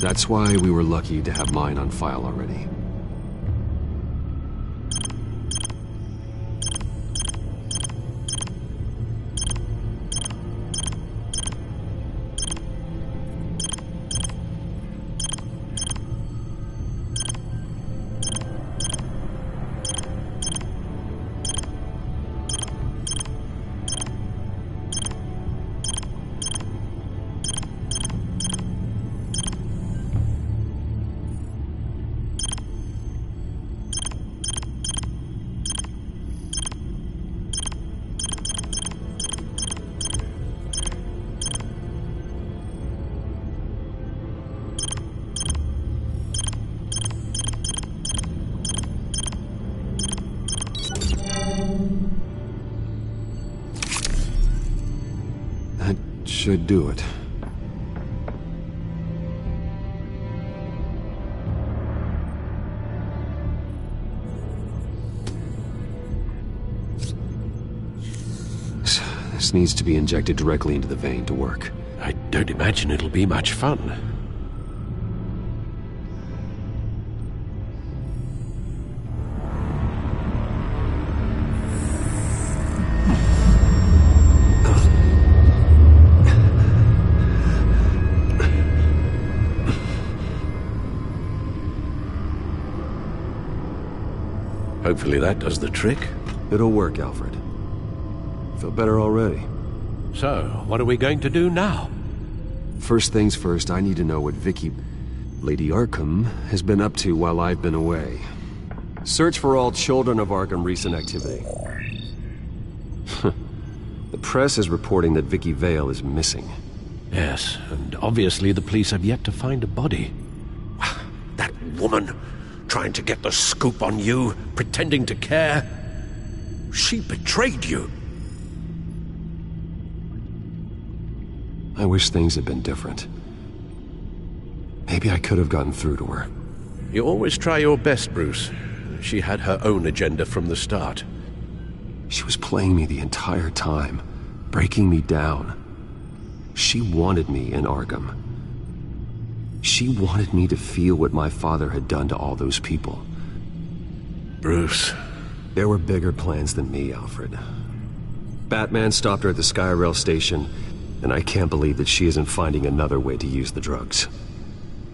That's why we were lucky to have mine on file already. Should do it. This needs to be injected directly into the vein to work. I don't imagine it'll be much fun. Hopefully that does the trick. It'll work, Alfred. Feel better already. So, what are we going to do now? First things first, I need to know what Lady Arkham, has been up to while I've been away. Search for all children of Arkham recent activity. The press is reporting that Vicky Vale is missing. Yes, and obviously the police have yet to find a body. That woman, trying to get the scoop on you, pretending to care. She betrayed you. I wish things had been different. Maybe I could have gotten through to her. You always try your best, Bruce. She had her own agenda from the start. She was playing me the entire time, breaking me down. She wanted me in Arkham. She wanted me to feel what my father had done to all those people. Bruce. There were bigger plans than me, Alfred. Batman stopped her at the Skyrail station, and I can't believe that she isn't finding another way to use the drugs.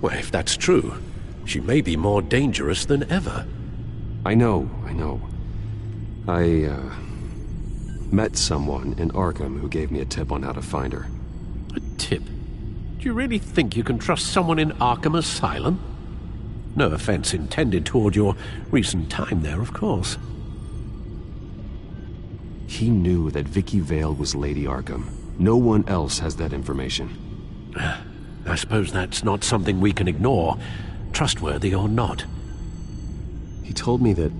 Well, if that's true, she may be more dangerous than ever. I know. I met someone in Arkham who gave me a tip on how to find her. A tip? Do you really think you can trust someone in Arkham Asylum? No offense intended toward your recent time there, of course. He knew that Vicky Vale was Lady Arkham. No one else has that information. I suppose that's not something we can ignore, trustworthy or not. He told me that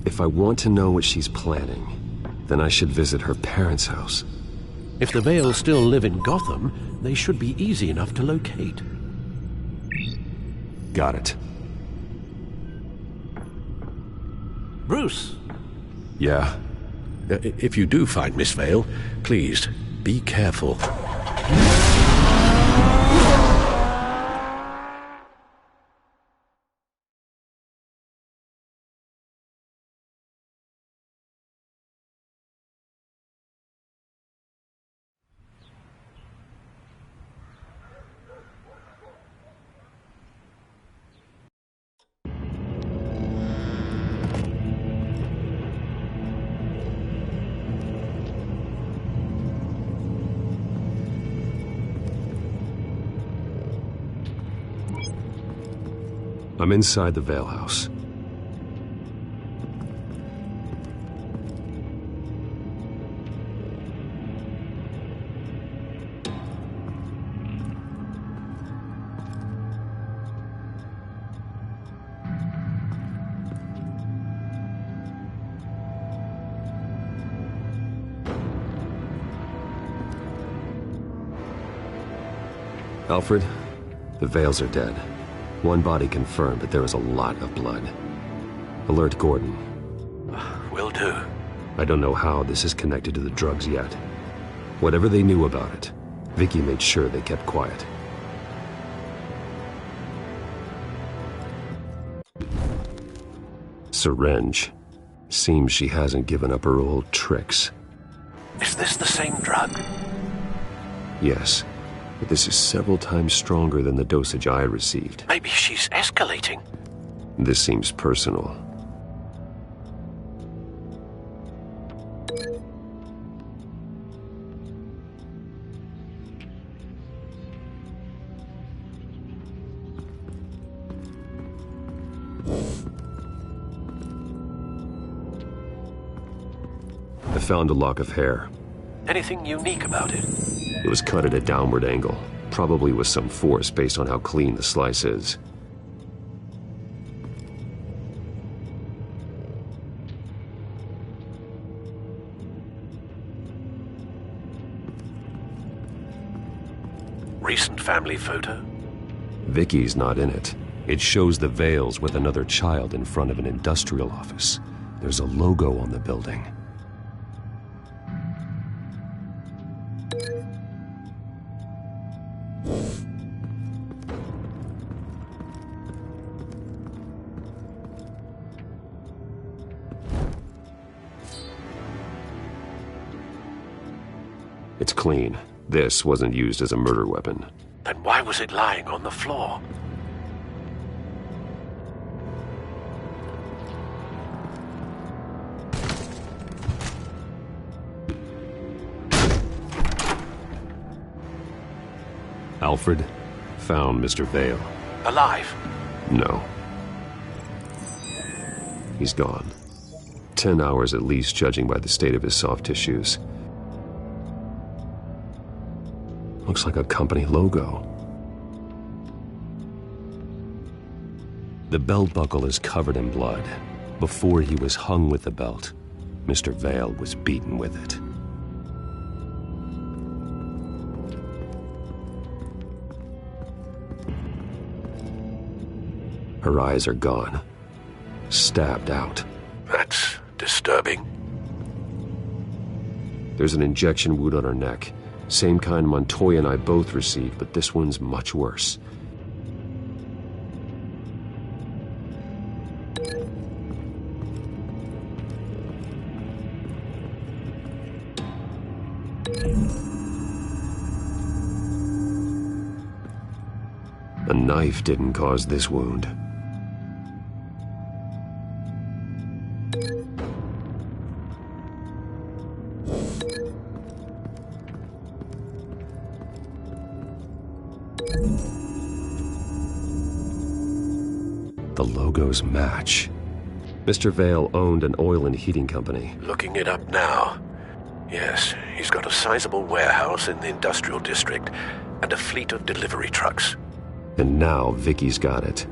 if I want to know what she's planning, then I should visit her parents' house. If the Vales still live in Gotham, they should be easy enough to locate. Got it. Bruce? Yeah? If you do find Miss Vale, please, be careful. I'm inside the Vale house. Alfred, the Vales are dead. One body confirmed, but there is a lot of blood. Alert Gordon. Will do. I don't know how this is connected to the drugs yet. Whatever they knew about it, Vicky made sure they kept quiet. Syringe. Seems she hasn't given up her old tricks. Is this the same drug? Yes. But this is several times stronger than the dosage I received. Maybe she's escalating. This seems personal. I found a lock of hair. Anything unique about it? It was cut at a downward angle, probably with some force based on how clean the slice is. Recent family photo? Vicky's not in it. It shows the Vales with another child in front of an industrial office. There's a logo on the building. It's clean. This wasn't used as a murder weapon. Then why was it lying on the floor? Alfred found Mr. Vale. Alive? No. He's gone. 10 hours at least, judging by the state of his soft tissues. Looks like a company logo. The belt buckle is covered in blood. Before he was hung with the belt, Mr. Vale was beaten with it. Her eyes are gone. Stabbed out. That's disturbing. There's an injection wound on her neck. Same kind Montoya and I both received, but this one's much worse. A knife didn't cause this wound. The logos match. Mr. Vale owned an oil and heating company. Looking it up now. Yes, he's got a sizable warehouse in the industrial district and a fleet of delivery trucks. And now Vicky's got it.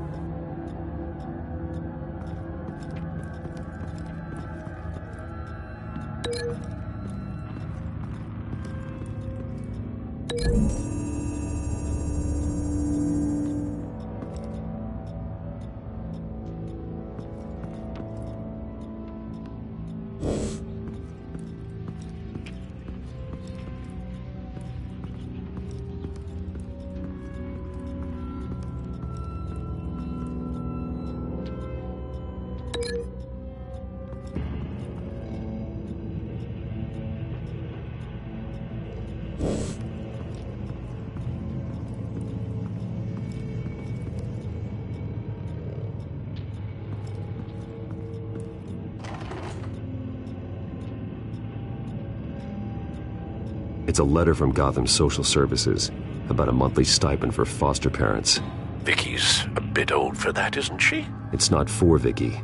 It's a letter from Gotham Social Services about a monthly stipend for foster parents. Vicky's a bit old for that, isn't she? It's not for Vicky.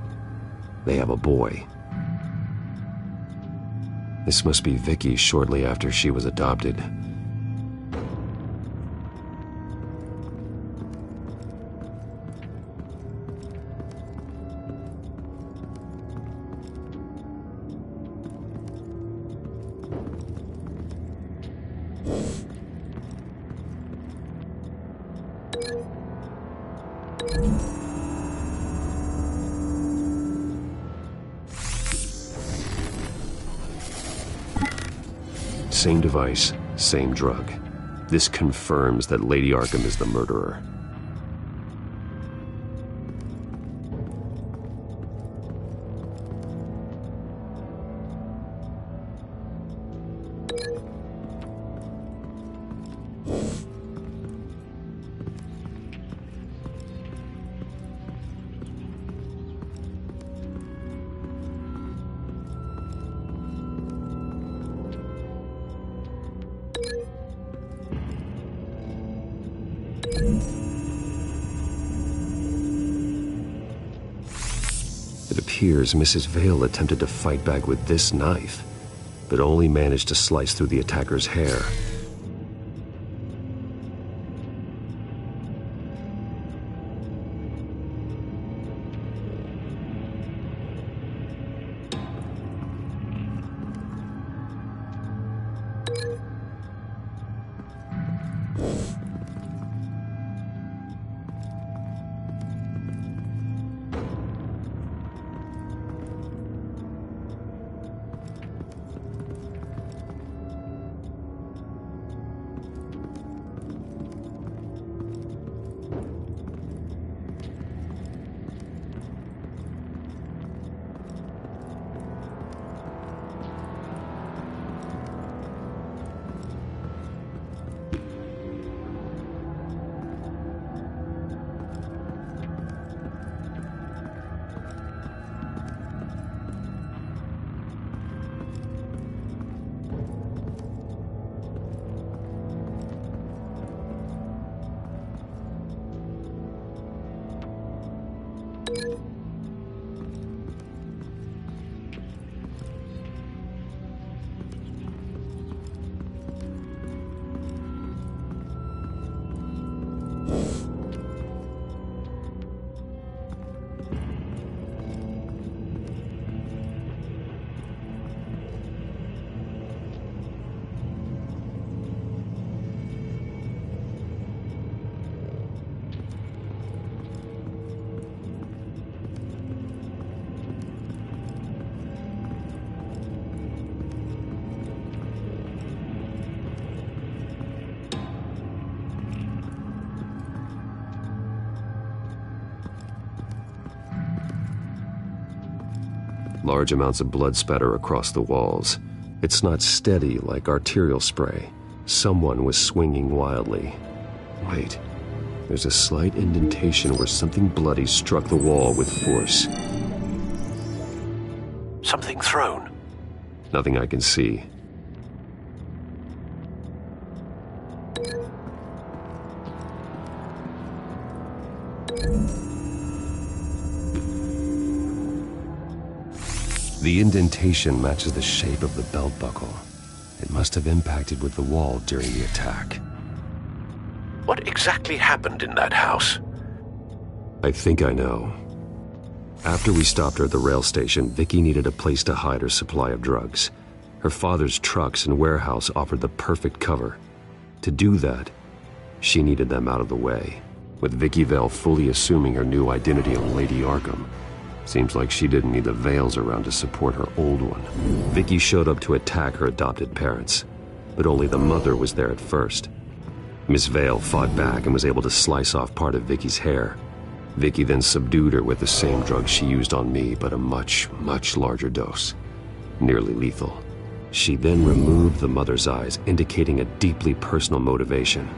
They have a boy. This must be Vicky shortly after she was adopted. Same device, same drug. This confirms that Lady Arkham is the murderer. It appears Mrs. Vale attempted to fight back with this knife, but only managed to slice through the attacker's hair. Large amounts of blood spatter across the walls. It's not steady like arterial spray. Someone was swinging wildly. Wait, there's a slight indentation where something bloody struck the wall with force. Something thrown? Nothing I can see. The indentation matches the shape of the belt buckle. It must have impacted with the wall during the attack. What exactly happened in that house? I think I know. After we stopped her at the rail station, Vicky needed a place to hide her supply of drugs. Her father's trucks and warehouse offered the perfect cover. To do that, she needed them out of the way, with Vicky Vale fully assuming her new identity of Lady Arkham. Seems like she didn't need the veils around to support her old one. Vicky showed up to attack her adopted parents, but only the mother was there at first. Miss Vale fought back and was able to slice off part of Vicky's hair. Vicky then subdued her with the same drug she used on me, but a much, much larger dose. Nearly lethal. She then removed the mother's eyes, indicating a deeply personal motivation.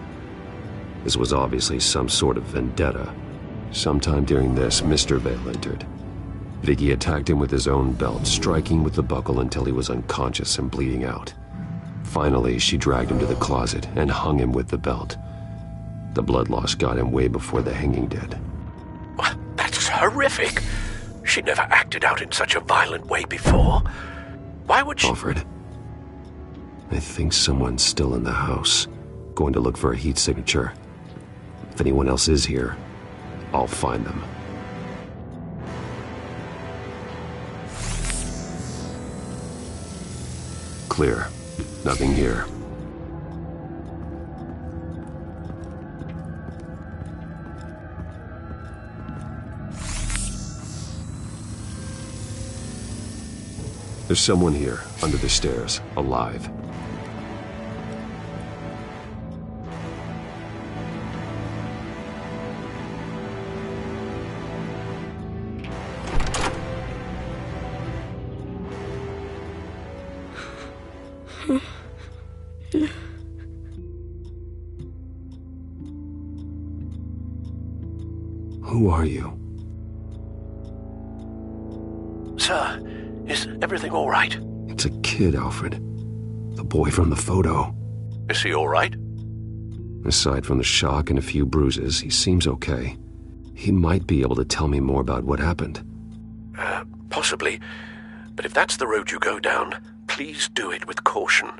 This was obviously some sort of vendetta. Sometime during this, Mr. Vale entered. Vicky attacked him with his own belt, striking with the buckle until he was unconscious and bleeding out. Finally, she dragged him to the closet and hung him with the belt. The blood loss got him way before the hanging did. That's horrific. She never acted out in such a violent way before. Why would she... Alfred, I think someone's still in the house. Going to look for a heat signature. If anyone else is here, I'll find them. Clear. Nothing here. There's someone here, under the stairs, alive. Who are you? Sir, is everything all right? It's a kid, Alfred. The boy from the photo. Is he all right? Aside from the shock and a few bruises, he seems okay. He might be able to tell me more about what happened. Possibly. But if that's the road you go down, please do it with caution.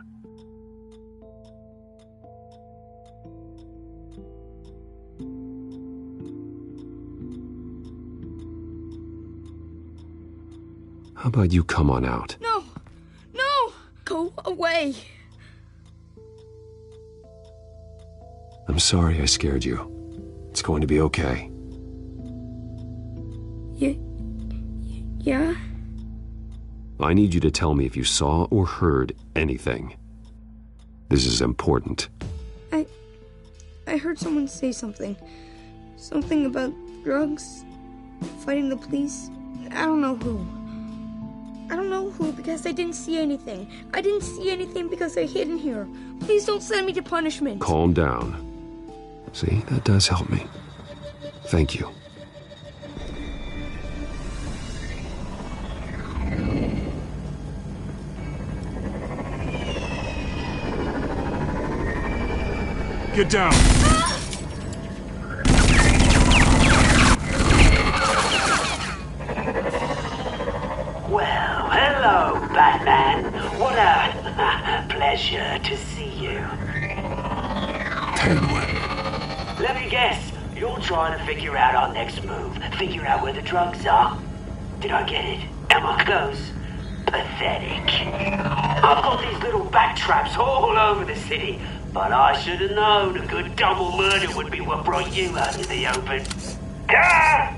How about you come on out? No! No! Go away! I'm sorry I scared you. It's going to be okay. Yeah? I need you to tell me if you saw or heard anything. This is important. I heard someone say something. Something about drugs, fighting the police. I don't know who. I don't know who because I didn't see anything. I didn't see anything because I hid in here. Please don't send me to punishment. Calm down. See, that does help me. Thank you. Get down! pleasure to see you. Let me guess, you're trying to figure out our next move. Figure out where the drugs are. Did I get it? Am I close? Pathetic. I've got these little bat traps all over the city, but I should have known a good double murder would be what brought you out in the open. Ah!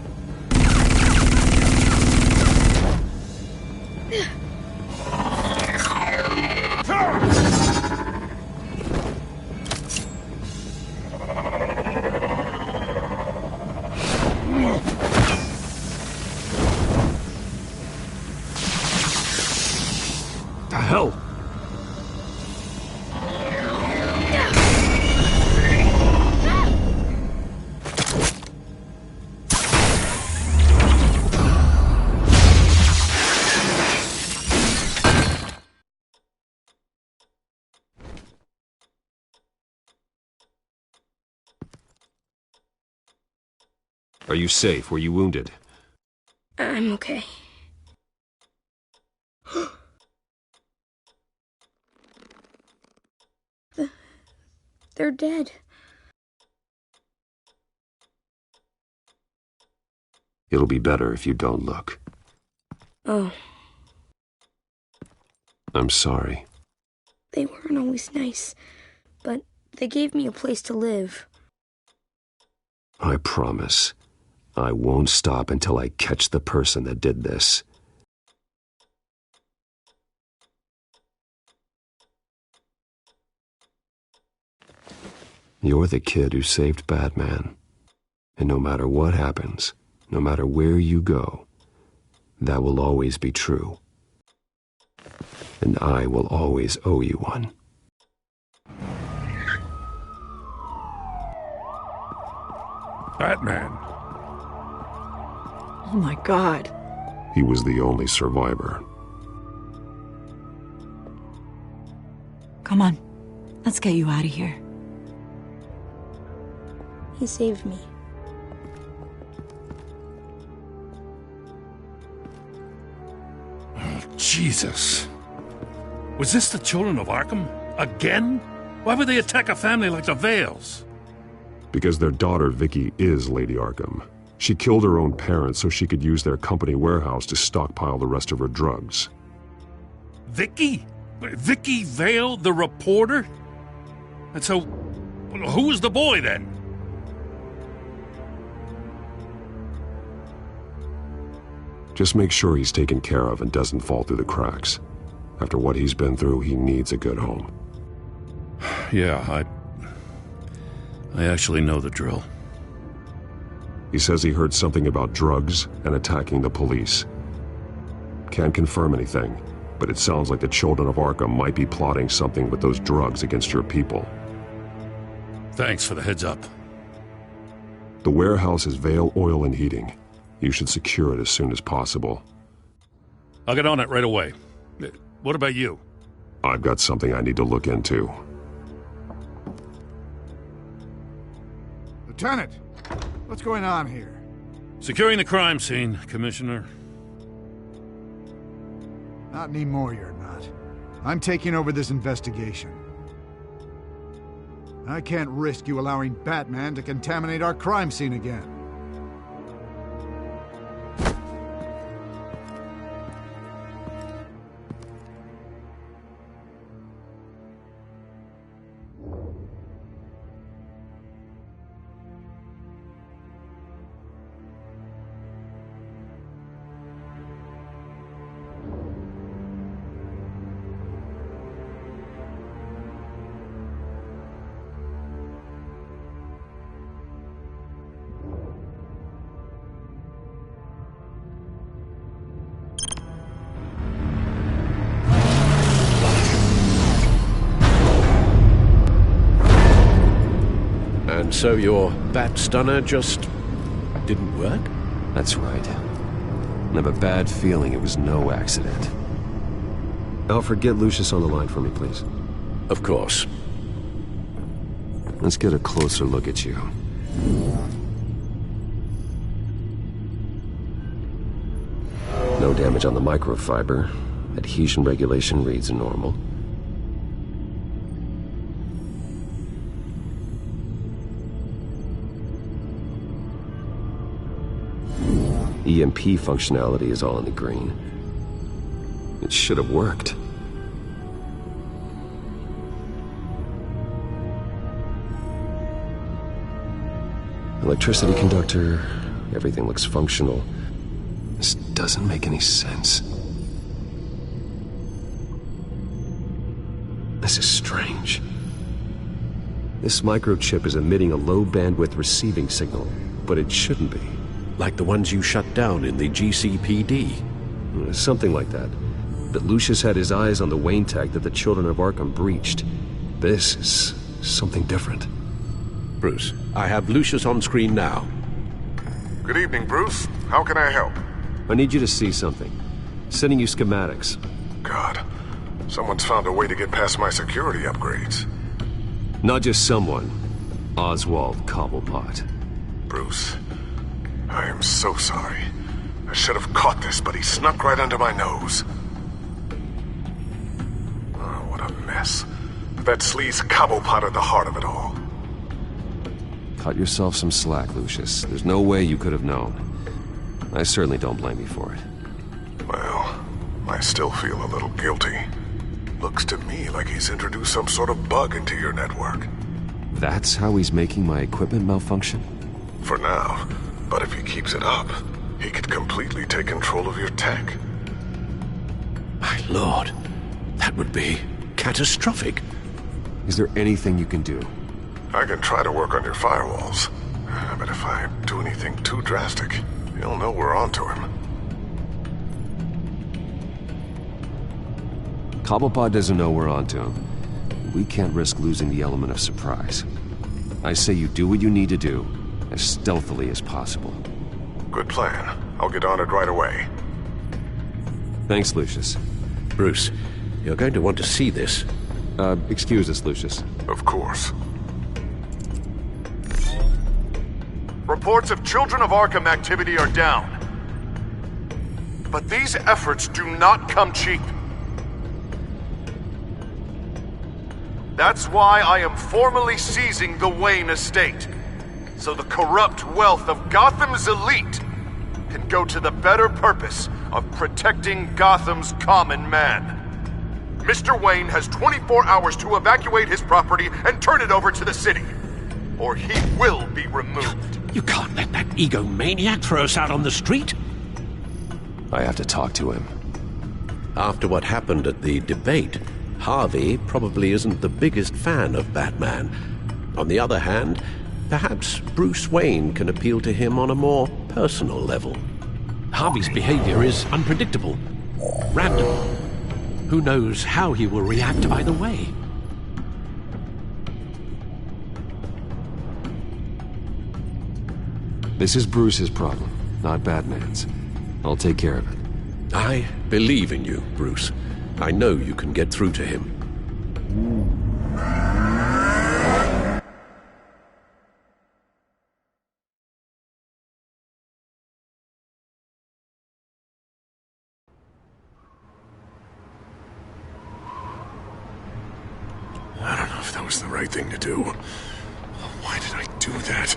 The hell? Are you safe? Were you wounded? I'm okay. They're dead. It'll be better if you don't look. Oh. I'm sorry. They weren't always nice, but they gave me a place to live. I promise, I won't stop until I catch the person that did this. You're the kid who saved Batman. And no matter what happens, no matter where you go, that will always be true. And I will always owe you one. Batman. Oh my God. He was the only survivor. Come on. Let's get you out of here. He saved me. Oh, Jesus. Was this the children of Arkham? Again? Why would they attack a family like the Vales? Because their daughter, Vicky, is Lady Arkham. She killed her own parents so she could use their company warehouse to stockpile the rest of her drugs. Vicky? Vicky Vale, the reporter? And so, who was the boy then? Just make sure he's taken care of and doesn't fall through the cracks. After what he's been through, he needs a good home. Yeah, I actually know the drill. He says he heard something about drugs and attacking the police. Can't confirm anything, but it sounds like the children of Arkham might be plotting something with those drugs against your people. Thanks for the heads up. The warehouse is Vale Oil and Heating. You should secure it as soon as possible. I'll get on it right away. What about you? I've got something I need to look into. Lieutenant, what's going on here? Securing the crime scene, Commissioner. Not anymore, you're not. I'm taking over this investigation. I can't risk you allowing Batman to contaminate our crime scene again. And so your bat stunner just didn't work? That's right. I have a bad feeling it was no accident. Alfred, get Lucius on the line for me, please. Of course. Let's get a closer look at you. No damage on the microfiber. Adhesion regulation reads normal. EMP functionality is all in the green. It should have worked. Electricity conductor, everything looks functional. This doesn't make any sense. This is strange. This microchip is emitting a low-bandwidth receiving signal, but it shouldn't be. Like the ones you shut down in the GCPD? Something like that. But Lucius had his eyes on the Wayne tag that the Children of Arkham breached. This is something different. Bruce, I have Lucius on screen now. Good evening, Bruce. How can I help? I need you to see something. Sending you schematics. God, someone's found a way to get past my security upgrades. Not just someone. Oswald Cobblepot. Bruce, I am so sorry. I should have caught this, but he snuck right under my nose. Oh, what a mess. That sleaze Cobblepot at the heart of it all. Cut yourself some slack, Lucius. There's no way you could have known. I certainly don't blame you for it. Well, I still feel a little guilty. Looks to me like he's introduced some sort of bug into your network. That's how he's making my equipment malfunction? For now. But if he keeps it up, he could completely take control of your tech. My lord, that would be catastrophic. Is there anything you can do? I can try to work on your firewalls. But if I do anything too drastic, you'll know we're onto him. Cobblepot doesn't know we're onto him. We can't risk losing the element of surprise. I say you do what you need to do, as stealthily as possible. Good plan. I'll get on it right away. Thanks, Lucius. Bruce, you're going to want to see this. Excuse us, Lucius. Of course. Reports of Children of Arkham activity are down. But these efforts do not come cheap. That's why I am formally seizing the Wayne estate, so the corrupt wealth of Gotham's elite can go to the better purpose of protecting Gotham's common man. Mr. Wayne has 24 hours to evacuate his property and turn it over to the city, or he will be removed. You can't let that egomaniac throw us out on the street. I have to talk to him. After what happened at the debate, Harvey probably isn't the biggest fan of Batman. On the other hand, perhaps Bruce Wayne can appeal to him on a more personal level. Harvey's behavior is unpredictable, random. Who knows how he will react either way? This is Bruce's problem, not Batman's. I'll take care of it. I believe in you, Bruce. I know you can get through to him. I don't know if that was the right thing to do. Why did I do that?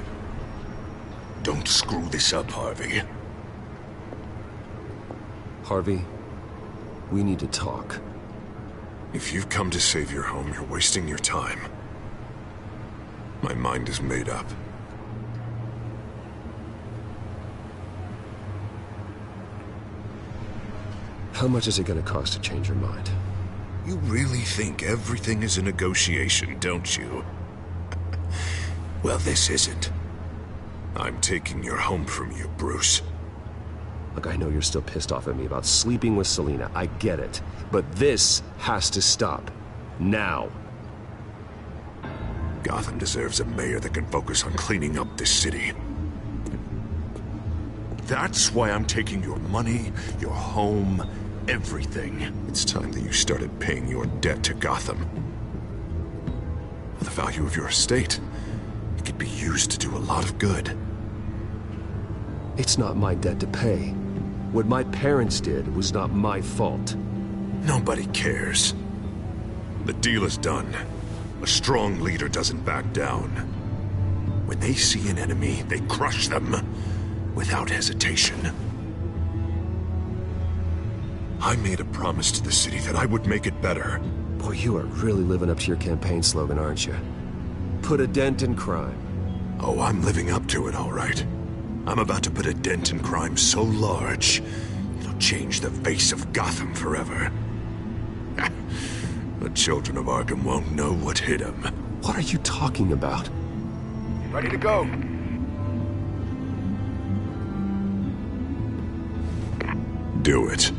Don't screw this up, Harvey. Harvey, we need to talk. If you've come to save your home, you're wasting your time. My mind is made up. How much is it going to cost to change your mind? You really think everything is a negotiation, don't you? Well, this isn't. I'm taking your home from you, Bruce. Look, I know you're still pissed off at me about sleeping with Selina. I get it. But this has to stop. Now. Gotham deserves a mayor that can focus on cleaning up this city. That's why I'm taking your money, your home, everything. It's time that you started paying your debt to Gotham. For the value of your estate, it could be used to do a lot of good. It's not my debt to pay. What my parents did was not my fault. Nobody cares. The deal is done. A strong leader doesn't back down. When they see an enemy, they crush them without hesitation. I made a promise to the city that I would make it better. Boy, you are really living up to your campaign slogan, aren't you? Put a dent in crime. Oh, I'm living up to it, all right. I'm about to put a dent in crime so large, it'll change the face of Gotham forever. The children of Arkham won't know what hit them. What are you talking about? Ready to go. Do it.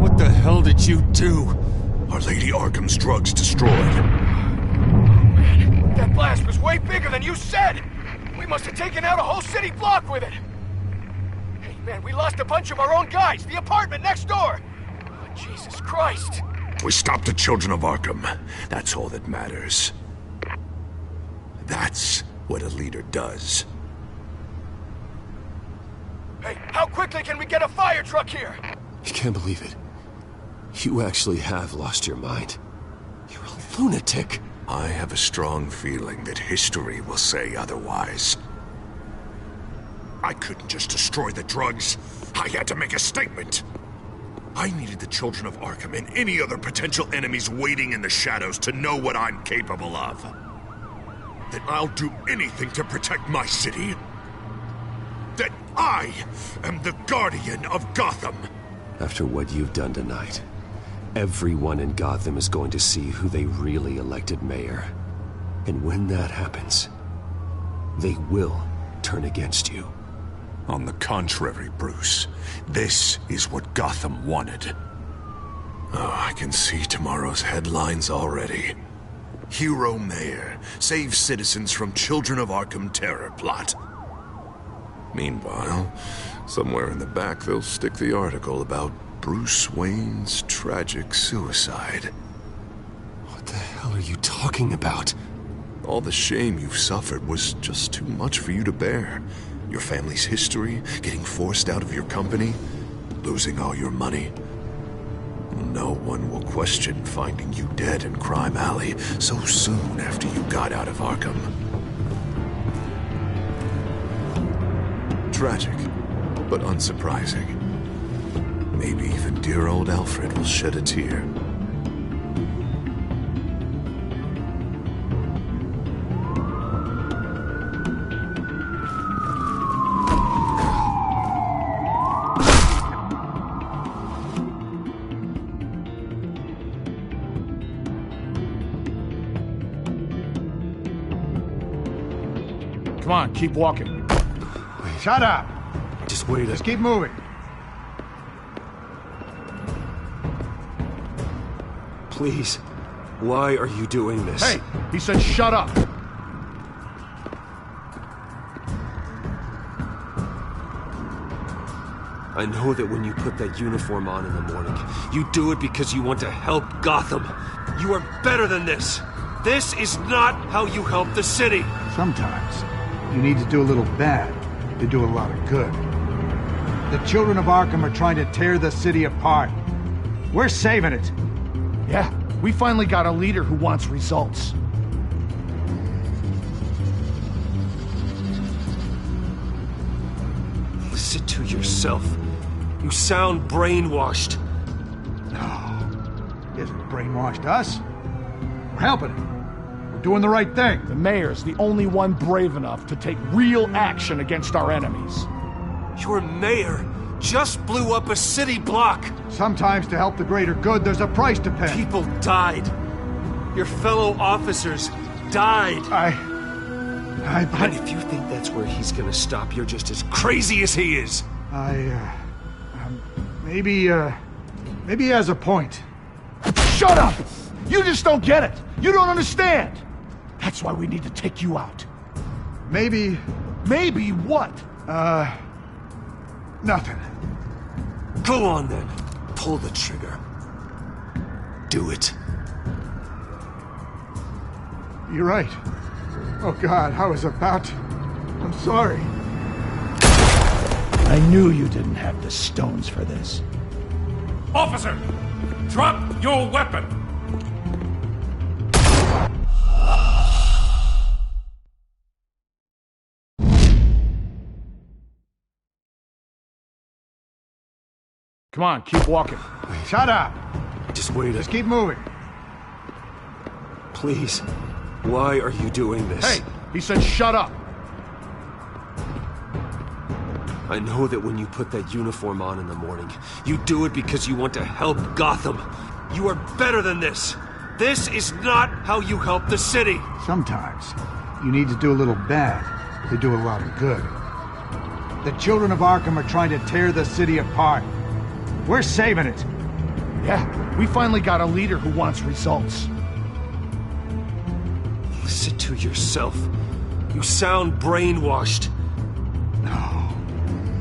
What the hell did you do? Our Lady Arkham's drugs destroyed. That blast was way bigger than you said! We must have taken out a whole city block with it! Hey, man, we lost a bunch of our own guys! The apartment next door! Oh, Jesus Christ! We stopped the children of Arkham. That's all that matters. That's what a leader does. Hey, how quickly can we get a fire truck here? I can't believe it. You actually have lost your mind. You're a lunatic. I have a strong feeling that history will say otherwise. I couldn't just destroy the drugs. I had to make a statement. I needed the children of Arkham and any other potential enemies waiting in the shadows to know what I'm capable of. That I'll do anything to protect my city. That I am the guardian of Gotham. After what you've done tonight, everyone in Gotham is going to see who they really elected mayor. And when that happens, they will turn against you. On the contrary, Bruce, this is what Gotham wanted. Oh, I can see tomorrow's headlines already. Hero Mayor saves citizens from Children of Arkham terror plot. Meanwhile, somewhere in the back they'll stick the article about Bruce Wayne's tragic suicide. What the hell are you talking about? All the shame you've suffered was just too much for you to bear. Your family's history, getting forced out of your company, losing all your money. No one will question finding you dead in Crime Alley so soon after you got out of Arkham. Tragic, but unsurprising. Maybe even dear old Alfred will shed a tear. Come on, keep walking. Shut up! Just wait. Just keep moving. Please. Why are you doing this? Hey, he said shut up. I know that when you put that uniform on in the morning, you do it because you want to help Gotham. You are better than this. This is not how you help the city. Sometimes you need to do a little bad to do a lot of good. The children of Arkham are trying to tear the city apart. We're saving it. Yeah, we finally got a leader who wants results. Listen to yourself. You sound brainwashed. No, he hasn't brainwashed us. We're helping him. We're doing the right thing. The mayor's the only one brave enough to take real action against our enemies. Your mayor just blew up a city block. Sometimes to help the greater good, there's a price to pay. People died. Your fellow officers died. And if you think that's where he's gonna stop, you're just as crazy as he is. Maybe he has a point. Shut up! You just don't get it. You don't understand. That's why we need to take you out. Maybe... Maybe what? Nothing. Go on then. Pull the trigger. Do it. You're right. Oh God, I was about to... I'm sorry. I knew you didn't have the stones for this. Officer! Drop your weapon! Come on, keep walking. Shut up. Just wait. Just keep moving. Please. Why are you doing this? Hey, he said shut up. I know that when you put that uniform on in the morning, you do it because you want to help Gotham. You are better than this. This is not how you help the city. Sometimes you need to do a little bad to do a lot of good. The children of Arkham are trying to tear the city apart. We're saving it. Yeah, we finally got a leader who wants results. Listen to yourself. You sound brainwashed. No.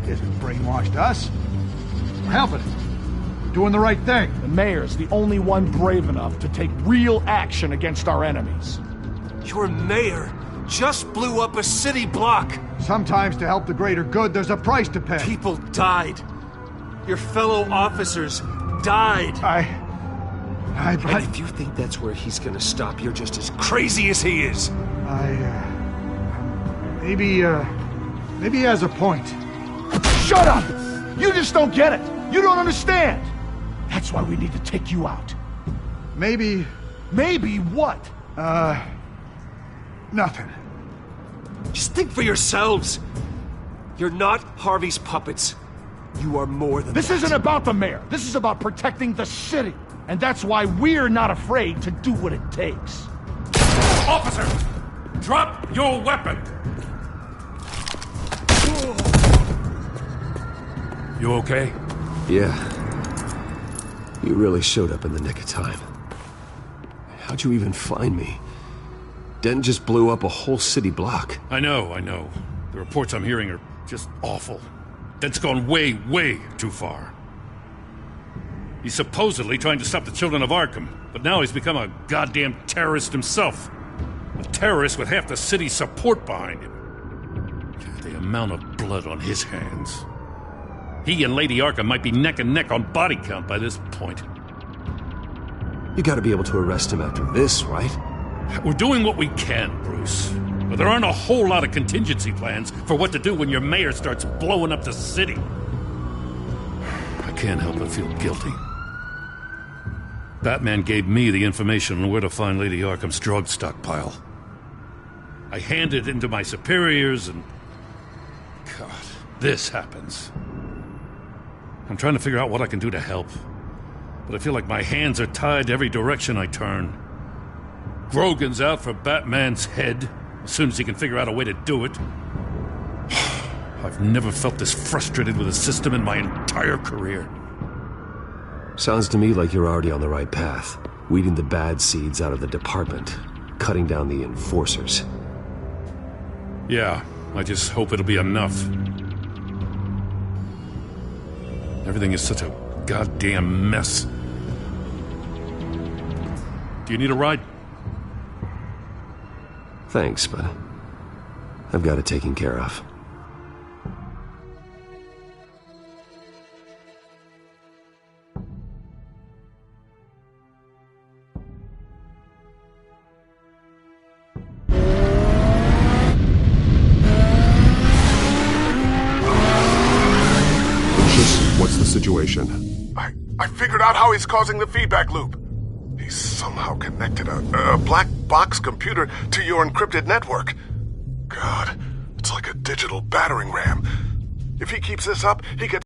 Isn't brainwashed us. We're helping it. Doing the right thing. The mayor's the only one brave enough to take real action against our enemies. Your mayor just blew up a city block. Sometimes to help the greater good, there's a price to pay. People died. Your fellow officers died. And if you think that's where he's gonna stop, you're just as crazy as he is. Maybe he has a point. Shut up! You just don't get it. You don't understand. That's why we need to take you out. Maybe... Maybe what? Nothing. Just think for yourselves. You're not Harvey's puppets. You are more than This that. isn't about the mayor. This is about protecting the city. And that's why we're not afraid to do what it takes. Officer! Drop your weapon! You okay? Yeah. You really showed up in the nick of time. How'd you even find me? Dent just blew up a whole city block. I know. The reports I'm hearing are just awful. Dent's gone way, way too far. He's supposedly trying to stop the children of Arkham, but now he's become a goddamn terrorist himself. A terrorist with half the city's support behind him. The amount of blood on his hands. He and Lady Arkham might be neck and neck on body count by this point. You gotta be able to arrest him after this, right? We're doing what we can, Bruce. But there aren't a whole lot of contingency plans for what to do when your mayor starts blowing up the city. I can't help but feel guilty. Batman gave me the information on where to find Lady Arkham's drug stockpile. I handed it into my superiors and... God, this happens. I'm trying to figure out what I can do to help. But I feel like my hands are tied every direction I turn. Grogan's out for Batman's head as soon as he can figure out a way to do it. I've never felt this frustrated with a system in my entire career. Sounds to me like you're already on the right path. Weeding the bad seeds out of the department. Cutting down the enforcers. Yeah, I just hope it'll be enough. Everything is such a goddamn mess. Do you need a ride? Thanks, but I've got it taken care of. What's the situation? I figured out how he's causing the feedback loop. He's somehow connected a black box computer to your encrypted network. God, it's like a digital battering ram. If he keeps this up, he gets